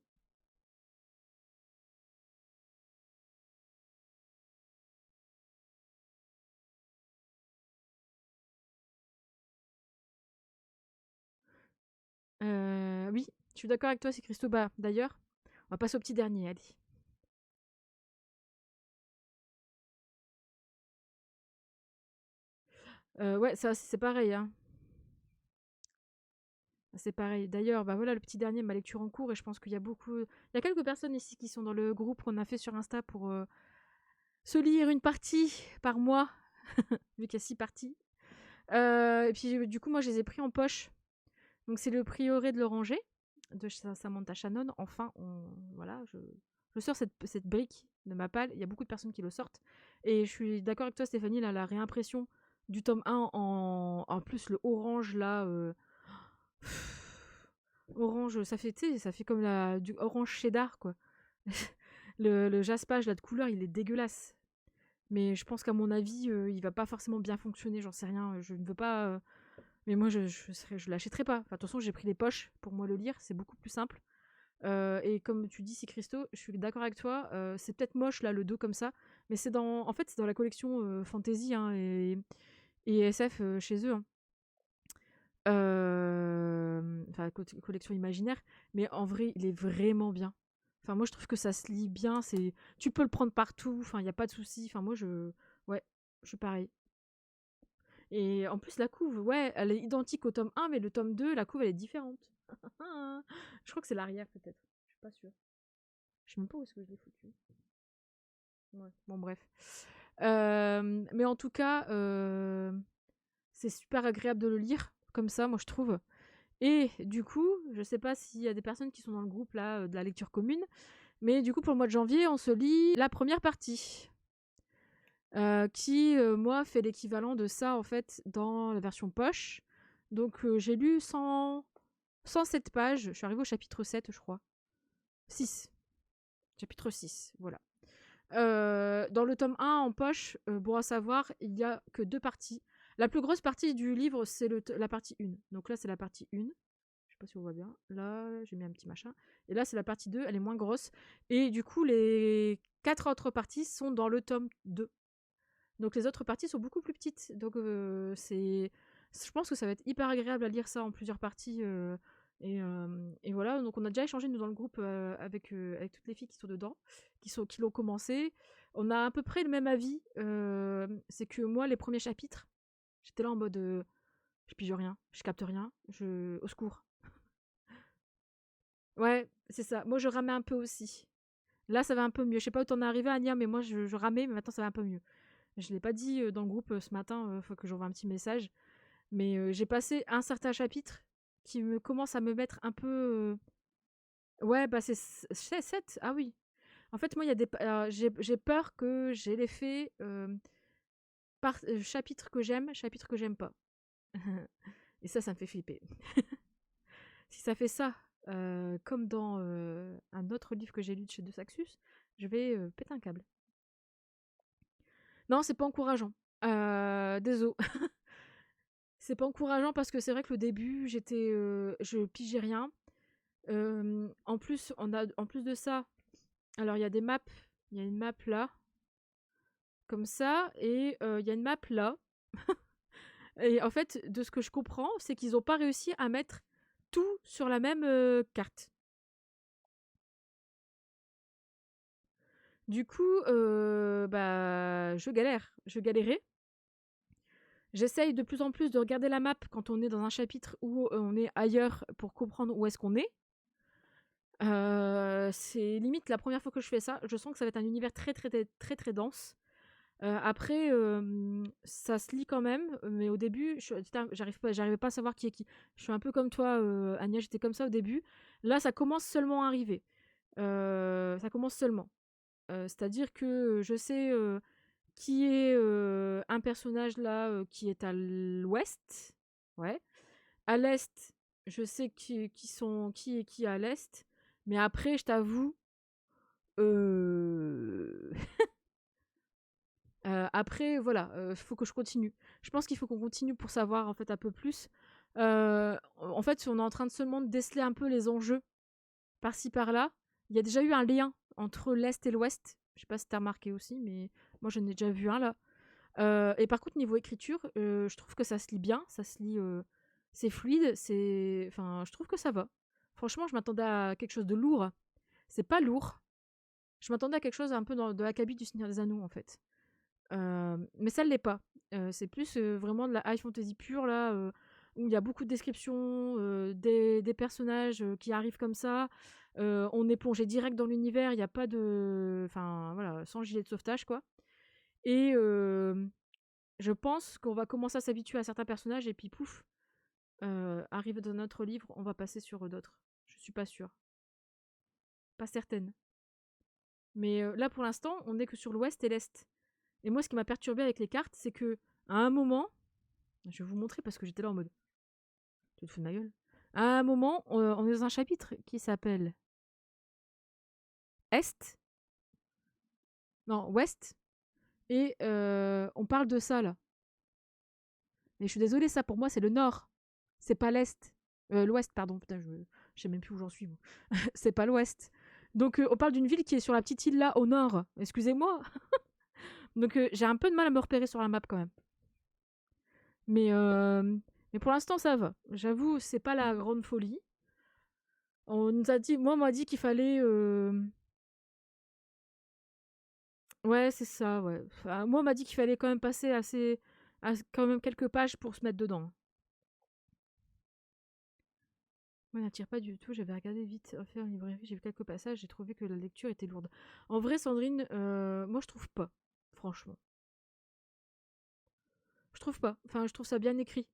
Oui, je suis d'accord avec toi, c'est Christoba. D'ailleurs, on va passer au petit dernier, allez. Ouais, ça c'est pareil, hein. C'est pareil. D'ailleurs, bah voilà le petit dernier, ma lecture en cours, et je pense qu'il y a beaucoup. Il y a quelques personnes ici qui sont dans le groupe qu'on a fait sur Insta pour se lire une partie par mois, vu qu'il y a 6 parties. Et puis du coup, moi je les ai pris en poche. Donc c'est le prieuré de l'Oranger, de Samantha Shannon. Enfin, voilà, je sors cette brique de ma palle. Il y a beaucoup de personnes qui le sortent. Et je suis d'accord avec toi, Stéphanie, là, la réimpression du tome 1 en plus le orange là. Orange, ça fait comme du orange cheddar, quoi. Le jaspage là de couleur, il est dégueulasse. Mais je pense qu'à mon avis, il va pas forcément bien fonctionner, j'en sais rien. Je ne veux pas. Mais moi, je l'achèterai pas. Enfin, de toute façon, j'ai pris les poches pour moi le lire, c'est beaucoup plus simple. Et comme tu dis, si Christo, je suis d'accord avec toi. C'est peut-être moche là le dos comme ça, mais en fait, c'est dans la collection fantasy hein, et SF chez eux. Hein. Enfin, collection imaginaire, mais en vrai, il est vraiment bien. Enfin, moi, je trouve que ça se lit bien. Tu peux le prendre partout. Enfin, il y a pas de souci. Enfin, moi, ouais, je suis pareil. Et en plus, la couve, ouais, elle est identique au tome 1, mais le tome 2, la couve, elle est différente. Je crois que c'est l'arrière, peut-être. Je suis pas sûre. Je sais même pas où est-ce que je l'ai foutu. Ouais, bon, bref. Mais en tout cas, c'est super agréable de le lire, comme ça, moi, je trouve. Et du coup, je sais pas s'il y a des personnes qui sont dans le groupe, là, de la lecture commune, mais du coup, pour le mois de janvier, on se lit la première partie. Qui, moi, fait l'équivalent de ça, en fait, dans la version poche. Donc, j'ai lu 107 pages. Je suis arrivée au chapitre 7, je crois. 6. Chapitre 6, voilà. Dans le tome 1 en poche, bon à savoir, il n'y a que 2 parties. La plus grosse partie du livre, c'est la partie 1. Donc là, c'est la partie 1. Je pas si on voit bien. Là, j'ai mis un petit machin. Et là, c'est la partie 2, elle est moins grosse. Et du coup, les 4 autres parties sont dans le tome 2. Donc les autres parties sont beaucoup plus petites. Donc je pense que ça va être hyper agréable à lire ça en plusieurs parties. Et voilà, donc on a déjà échangé nous dans le groupe avec toutes les filles qui sont dedans, qui l'ont commencé. On a à peu près le même avis. C'est que moi, les premiers chapitres, j'étais là en mode je pige rien, je capte rien, au secours. Ouais, c'est ça. Moi, je ramais un peu aussi. Là, ça va un peu mieux. Je sais pas où t'en es arrivé, Ania, mais moi, je ramais, mais maintenant, ça va un peu mieux. Je l'ai pas dit dans le groupe ce matin, faut que j'envoie un petit message. Mais j'ai passé un certain chapitre qui me commence à me mettre un peu. Ouais, bah c'est 7. Ah oui. En fait, moi, il y a j'ai peur que j'ai l'effet chapitre que j'aime pas. Et ça me fait flipper. Si ça fait ça, comme dans un autre livre que j'ai lu de chez De Saxus, je vais péter un câble. Non, c'est pas encourageant. Désolé. C'est pas encourageant parce que c'est vrai que le début, je pigeais rien. En plus, en plus de ça, alors il y a des maps. Il y a une map là, comme ça, et il y a une map là. Et en fait, de ce que je comprends, c'est qu'ils ont pas réussi à mettre tout sur la même carte. Du coup, bah, je galère. Je galérais. J'essaye de plus en plus de regarder la map quand on est dans un chapitre où on est ailleurs pour comprendre où est-ce qu'on est. C'est limite la première fois que je fais ça. Je sens que ça va être un univers très très très très, très dense. Après, ça se lit quand même, mais au début, j'arrivais pas à savoir qui est qui. Je suis un peu comme toi, Agnès, j'étais comme ça au début. Là, ça commence seulement à arriver. Ça commence seulement. C'est-à-dire que je sais qui est un personnage là qui est à l'ouest. Ouais. À l'est, je sais qui est qui à l'est. Mais après, je t'avoue, euh, après, voilà, faut que je continue. Je pense qu'il faut qu'on continue pour savoir en fait un peu plus. En fait, on est en train de seulement déceler un peu les enjeux par-ci par-là. Il y a déjà eu un lien entre l'Est et l'Ouest. Je sais pas si t'as remarqué aussi, mais moi j'en ai déjà vu un là. Et par contre, niveau écriture, je trouve que ça se lit bien, ça se lit, c'est fluide, enfin, je trouve que ça va. Franchement, je m'attendais à quelque chose de lourd. C'est pas lourd. Je m'attendais à quelque chose un peu de l'acabit du Seigneur des Anneaux en fait. Mais ça ne l'est pas. C'est plus vraiment de la high fantasy pure, là, où il y a beaucoup de descriptions des personnages qui arrivent comme ça. On est plongé direct dans l'univers, il n'y a pas de. Enfin, voilà, sans gilet de sauvetage, quoi. Et je pense qu'on va commencer à s'habituer à certains personnages, et puis pouf, arrivé dans notre livre, on va passer sur d'autres. Je suis pas sûre. Pas certaine. Mais là, pour l'instant, on n'est que sur l'ouest et l'est. Et moi, ce qui m'a perturbé avec les cartes, c'est que à un moment, je vais vous montrer parce que j'étais là en mode, tu te fous de ma gueule. À un moment, on est dans un chapitre qui s'appelle Est, non, Ouest, et on parle de ça là. Mais je suis désolée, ça pour moi c'est le Nord, c'est pas l'Est, l'Ouest, pardon. Putain, je sais même plus où j'en suis. Moi. C'est pas l'Ouest. Donc on parle d'une ville qui est sur la petite île là au Nord. Excusez-moi. Donc j'ai un peu de mal à me repérer sur la map quand même. Mais, mais pour l'instant, ça va. J'avoue, c'est pas la grande folie. On nous a dit, moi, on m'a dit qu'il fallait. Ouais, c'est ça, ouais. Enfin, moi, on m'a dit qu'il fallait quand même passer quand même quelques pages pour se mettre dedans. Moi, n'attire pas du tout. J'avais regardé vite fait en librairie, j'ai vu quelques passages, j'ai trouvé que la lecture était lourde. En vrai, Sandrine, moi, je trouve pas. Franchement. Je trouve pas. Enfin, je trouve ça bien écrit.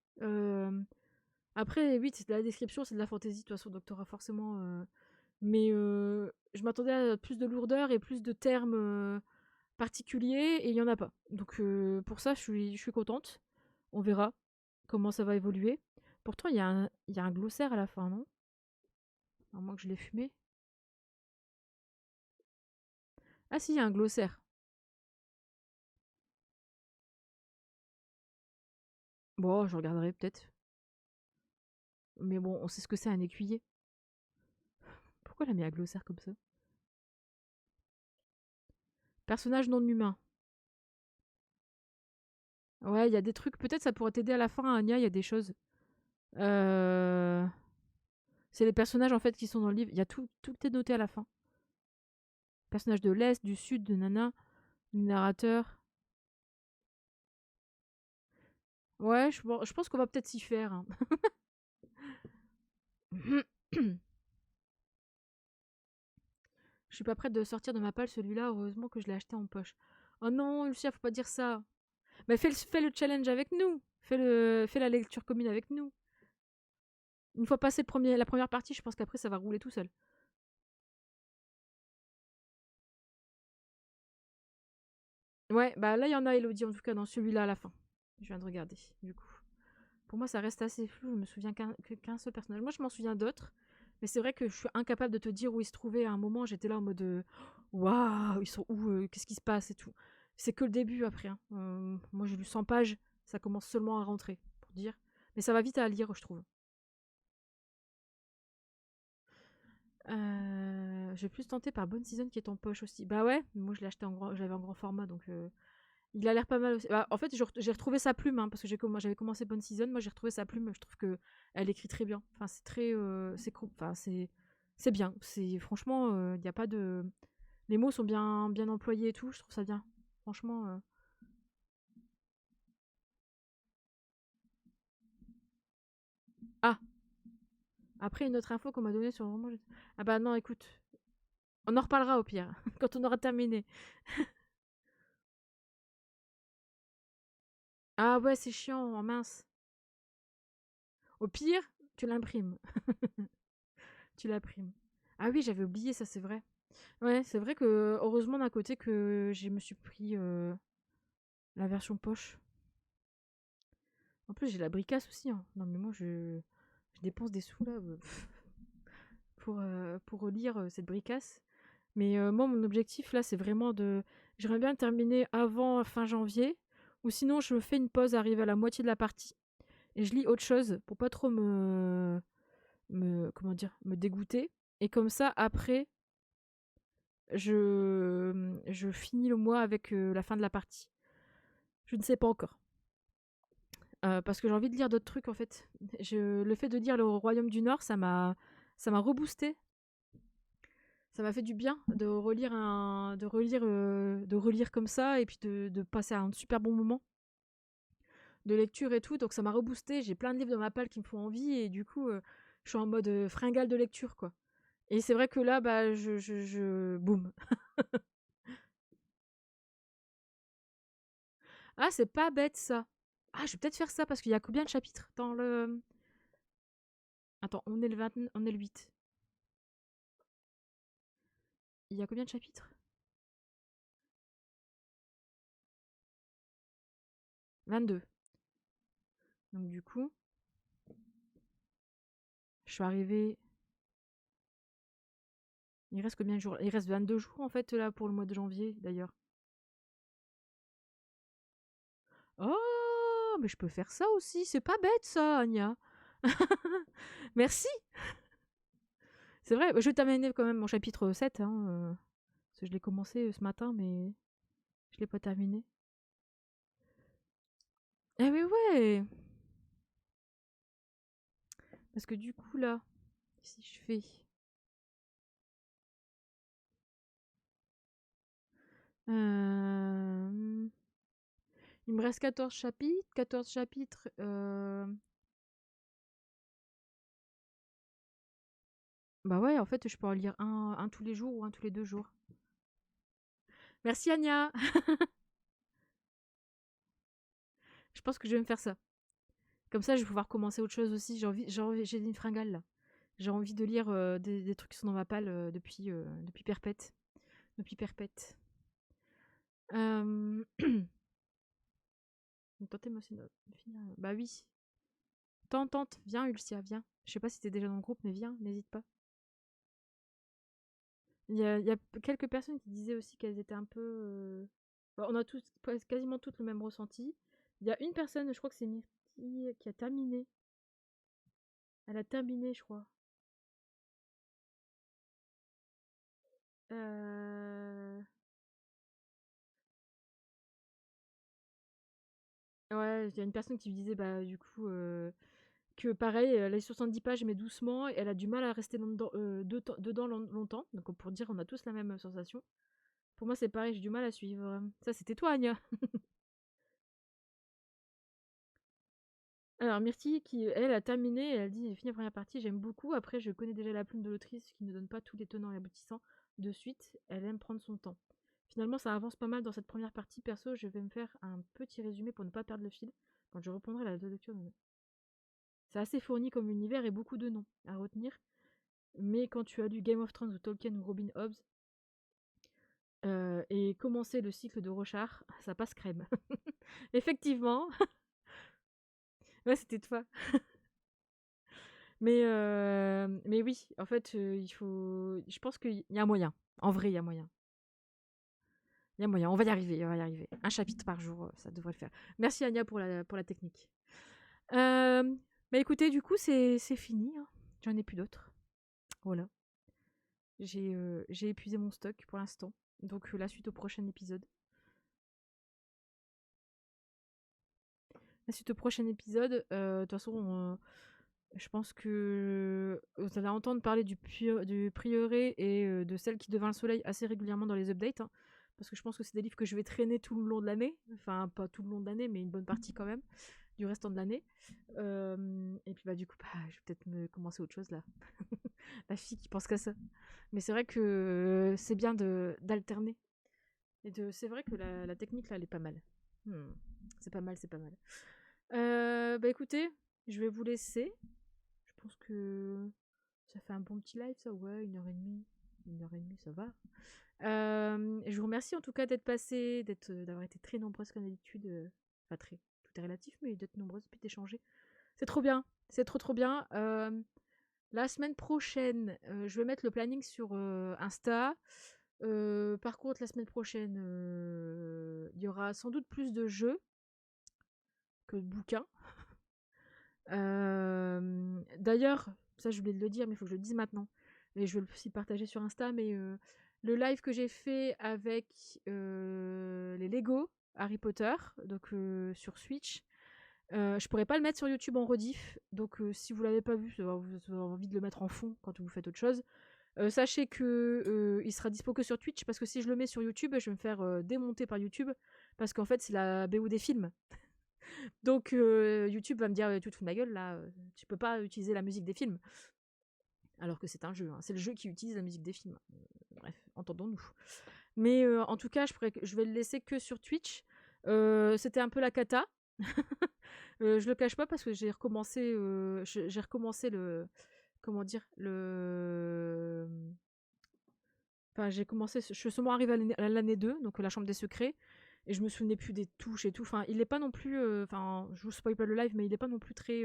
Après, oui, c'est de la description, c'est de la fantaisie, de toute façon, donc t'auras forcément. Mais je m'attendais à plus de lourdeur et plus de termes particulier et il y en a pas. Donc pour ça, je suis contente. On verra comment ça va évoluer. Pourtant, il y a un glossaire à la fin, non? À moins que je l'ai fumé. Ah si, il y a un glossaire. Bon, je regarderai peut-être. Mais bon, on sait ce que c'est un écuyer. Pourquoi elle a mis un glossaire comme ça? Personnage non humain. Ouais, il y a des trucs. Peut-être ça pourrait t'aider à la fin, Anya. Il y a des choses. Euh... C'est les personnages en fait qui sont dans le livre. Il y a tout est noté à la fin. Personnages de l'Est, du Sud, de Nana, du narrateur. Ouais, je pense qu'on va peut-être s'y faire, hein. Je suis pas prête de sortir de ma palle celui-là. Heureusement que je l'ai acheté en poche. Oh non, Lucia, faut pas dire ça. Mais fais le challenge avec nous. Fais la lecture commune avec nous. Une fois passé la première partie, je pense qu'après ça va rouler tout seul. Ouais, bah là il y en a, Elodie, en tout cas dans celui-là à la fin. Je viens de regarder, du coup. Pour moi, ça reste assez flou. Je me souviens qu'un seul personnage. Moi, je m'en souviens d'autres. Mais c'est vrai que je suis incapable de te dire où ils se trouvaient. À un moment, j'étais là en mode waouh, ils sont où, qu'est-ce qui se passe et tout. C'est que le début après, hein. Moi, j'ai lu 100 pages. Ça commence seulement à rentrer, pour dire. Mais ça va vite à lire, je trouve. Je vais plus tenter par Bonne Season qui est en poche aussi. Bah ouais, moi je l'ai acheté j'avais en grand format donc il a l'air pas mal aussi. Bah, en fait, j'ai retrouvé sa plume hein, parce que j'avais commencé Bonne Season, moi j'ai retrouvé sa plume, je trouve que elle écrit très bien. Enfin, c'est très enfin c'est bien, c'est franchement il y a pas de les mots sont bien employés et tout, je trouve ça bien. Franchement Ah, après une autre info qu'on m'a donnée sur le roman. Ah bah non, écoute, on en reparlera au pire quand on aura terminé. Ah ouais, c'est chiant, oh, mince. Au pire, tu l'imprimes. Tu l'imprimes. Ah oui, j'avais oublié ça, c'est vrai. Ouais, c'est vrai que heureusement d'un côté que je me suis pris la version poche. En plus, j'ai la bricasse aussi, hein. Non mais moi je dépense des sous là pour relire cette bricasse. Mais moi mon objectif là, c'est vraiment de j'aimerais bien le terminer avant fin janvier ou sinon je fais une pause, arrive à la moitié de la partie et je lis autre chose pour pas trop comment dire, me dégoûter et comme ça après je finis le mois avec la fin de la partie. Je ne sais pas encore. Parce que j'ai envie de lire d'autres trucs en fait. Le fait de lire le Royaume du Nord, ça m'a reboosté. Ça m'a fait du bien de relire comme ça et puis de passer un super bon moment de lecture et tout. Donc ça m'a reboosté. J'ai plein de livres dans ma palle qui me font envie et du coup, je suis en mode fringale de lecture quoi. Et c'est vrai que là, bah, boum. Ah, c'est pas bête ça. Ah, je vais peut-être faire ça parce qu'il y a combien de chapitres dans le. Attends, on est le 20, on est le 8. Il y a combien de chapitres? 22. Donc du coup, je suis arrivée. Il reste combien de jours? Il reste 22 jours en fait là pour le mois de janvier d'ailleurs. Oh, mais je peux faire ça aussi. C'est pas bête ça, Anya. Merci. C'est vrai, je vais t'amener quand même mon chapitre 7. Hein, parce que je l'ai commencé ce matin, mais je l'ai pas terminé. Eh oui, ouais. Parce que du coup là, si je fais. Euh, Il me reste 14 chapitres. 14 chapitres. Bah ouais, en fait, je peux en lire un tous les jours ou un tous les 2 jours. Merci Anya. Je pense que je vais me faire ça. Comme ça, je vais pouvoir commencer autre chose aussi. J'ai une fringale là. J'ai envie de lire des trucs qui sont dans ma palle depuis perpète. Depuis perpète. Euh... Tentez-moi aussi de finir. Bah oui. Tente. Viens, Ulcia, viens. Je sais pas si t'es déjà dans le groupe, mais viens, n'hésite pas. Il y a quelques personnes qui disaient aussi qu'elles étaient un peu. Bah, on a tous, quasiment toutes le même ressenti. Il y a une personne, je crois que c'est Myrtille, qui a terminé. Elle a terminé, je crois. Euh... Ouais, il y a une personne qui me disait, bah, du coup, que pareil, elle a 70 pages, mais doucement, et elle a du mal à rester dedans longtemps. Donc, pour dire, on a tous la même sensation. Pour moi, c'est pareil, j'ai du mal à suivre. Ça, c'était toi, Anya. Alors, Myrtille, qui, elle, a terminé, elle dit, j'ai fini la première partie, j'aime beaucoup. Après, je connais déjà la plume de l'autrice qui ne donne pas tous les tenants et aboutissants de suite. Elle aime prendre son temps. Finalement, ça avance pas mal dans cette première partie. Perso, je vais me faire un petit résumé pour ne pas perdre le fil quand je reprendrai la lecture. C'est assez fourni comme univers et beaucoup de noms à retenir. Mais quand tu as lu Game of Thrones ou Tolkien ou Robin Hobbs et commencé le cycle de Rochard, ça passe crème. Effectivement. Ouais, c'était toi. Mais oui, en fait, il faut. Je pense qu'il y a moyen. En vrai, il y a moyen. Il y a moyen. On va y arriver. On va y arriver. Un chapitre par jour, ça devrait le faire. Merci Anya pour la technique. Bah écoutez, du coup, c'est fini. Hein. J'en ai plus d'autres. Voilà. J'ai épuisé mon stock pour l'instant. Donc la suite au prochain épisode. La suite au prochain épisode. De toute façon, je pense que vous allez entendre parler du prieuré et de celle qui devint le soleil assez régulièrement dans les updates. Hein, parce que je pense que c'est des livres que je vais traîner tout le long de l'année. Enfin, pas tout le long de l'année, mais une bonne partie quand même du restant de l'année. Et puis bah du coup, bah, je vais peut-être me commencer autre chose là. La fille qui pense qu'à ça. Mais c'est vrai que c'est bien d'alterner. C'est vrai que la technique là, elle est pas mal. C'est pas mal, c'est pas mal. Bah écoutez, je vais vous laisser. Je pense que ça fait un bon petit live, ça. Ouais, 1h30. 1h30, ça va. Je vous remercie en tout cas d'être passé, d'avoir été très nombreuses comme d'habitude. Enfin, très. Tout est relatif, mais d'être nombreuses et puis d'échanger. C'est trop bien. C'est trop bien. La semaine prochaine, je vais mettre le planning sur Insta. Par contre, la semaine prochaine, il y aura sans doute plus de jeux que de bouquins. D'ailleurs, ça je voulais le dire, mais il faut que je le dise maintenant. Et je vais aussi partager sur Insta, mais le live que j'ai fait avec les Lego Harry Potter, donc sur Switch, je pourrais pas le mettre sur YouTube en rediff. Donc si vous l'avez pas vu, vous avez envie de le mettre en fond quand vous faites autre chose. Sachez que il sera dispo que sur Twitch parce que si je le mets sur YouTube, je vais me faire démonter par YouTube parce qu'en fait c'est la BO des films. Donc YouTube va me dire tu te fous de ma gueule là, tu peux pas utiliser la musique des films. Alors que c'est un jeu, hein. C'est le jeu qui utilise la musique des films. Bref, entendons-nous. Mais en tout cas, je vais le laisser que sur Twitch. C'était un peu la cata. Je le cache pas parce que j'ai recommencé le comment dire le enfin j'ai commencé je suis seulement arrivée à l'année 2, donc la chambre des secrets, et je me souvenais plus des touches et tout. Enfin, il est pas non plus enfin je vous spoil pas le live, mais il est pas non plus très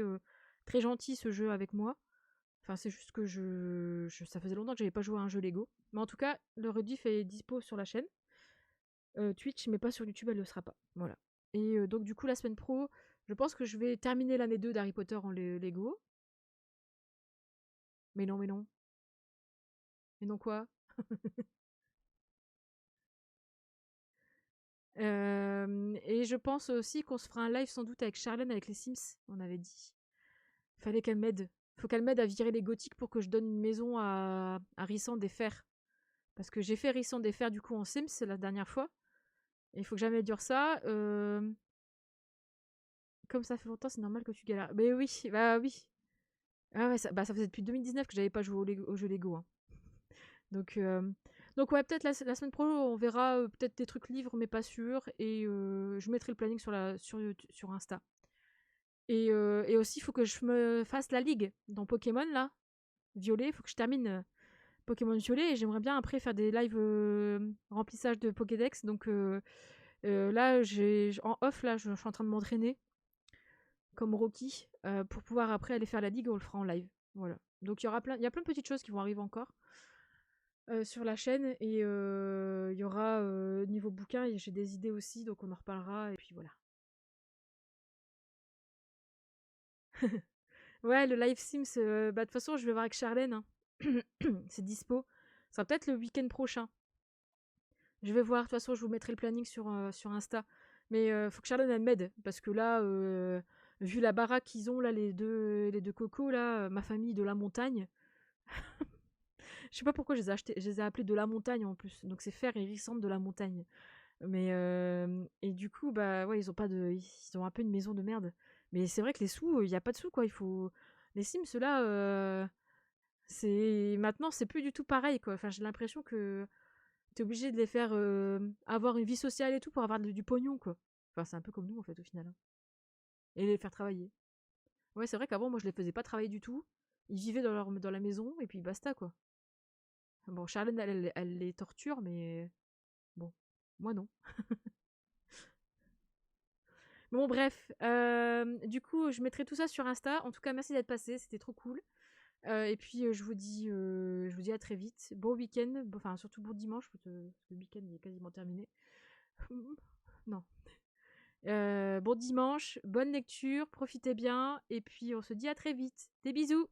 gentil ce jeu avec moi. Enfin, c'est juste que ça faisait longtemps que j'avais pas joué à un jeu Lego. Mais en tout cas, le rediff est dispo sur la chaîne Twitch, mais pas sur YouTube, elle le sera pas. Voilà. Et donc du coup la semaine pro, je pense que je vais terminer l'année 2 d'Harry Potter en Lego. Mais non, mais non. Mais non quoi. Et je pense aussi qu'on se fera un live sans doute avec Charlène avec les Sims, on avait dit. Fallait qu'elle m'aide. Faut qu'elle m'aide à virer les gothiques pour que je donne une maison à Rissand des Fers. Parce que j'ai fait Rissand des Fers du coup en Sims la dernière fois. Et il faut que j'améliore ça. Comme ça fait longtemps, c'est normal que tu galères. Mais oui, bah oui. Ah ouais, ça faisait depuis 2019 que j'avais pas joué au jeu Lego. Hein. Donc, ouais, peut-être la semaine pro, on verra peut-être des trucs livres, mais pas sûr. Et je mettrai le planning sur Insta. Et aussi, il faut que je me fasse la ligue dans Pokémon, là. Violet, il faut que je termine Pokémon Violet. Et j'aimerais bien après faire des lives remplissage de Pokédex. Donc là, en off, là, je suis en train de m'entraîner comme Rocky pour pouvoir après aller faire la ligue. On le fera en live. Voilà. Donc il y a plein de petites choses qui vont arriver encore. Sur la chaîne, et il y aura niveau bouquin, j'ai des idées aussi, donc on en reparlera et puis voilà. Ouais, le live Sims, bah, de toute façon, je vais voir avec Charlène, hein. C'est dispo. Ça sera peut-être le week-end prochain. Je vais voir, de toute façon, je vous mettrai le planning sur Insta. Mais faut que Charlène, elle m'aide. Parce que là, vu la baraque qu'ils ont, là, les deux cocos, là, ma famille de la montagne. Je sais pas pourquoi je les ai achetés, je les ai appelés de la montagne en plus. Donc c'est Fer et Rissante de la montagne. Mais et du coup, bah ouais, ils ont un peu une maison de merde. Mais c'est vrai que les sous, il y a pas de sous quoi. Il faut les Sims, ceux-là, c'est maintenant, c'est plus du tout pareil quoi. Enfin, j'ai l'impression que t'es obligé de les faire avoir une vie sociale et tout pour avoir du pognon quoi. Enfin, c'est un peu comme nous en fait au final, hein. Et les faire travailler. Ouais, c'est vrai qu'avant, moi, je les faisais pas travailler du tout. Ils vivaient dans la maison et puis basta quoi. Bon, Charlène, elle les torture, mais bon, moi non. Bon, bref, du coup, je mettrai tout ça sur Insta. En tout cas, merci d'être passé, c'était trop cool. Et puis, je vous dis à très vite. Bon week-end, enfin, surtout bon dimanche, parce que le week-end il est quasiment terminé. Non. Bon dimanche, bonne lecture, profitez bien, et puis on se dit à très vite. Des bisous!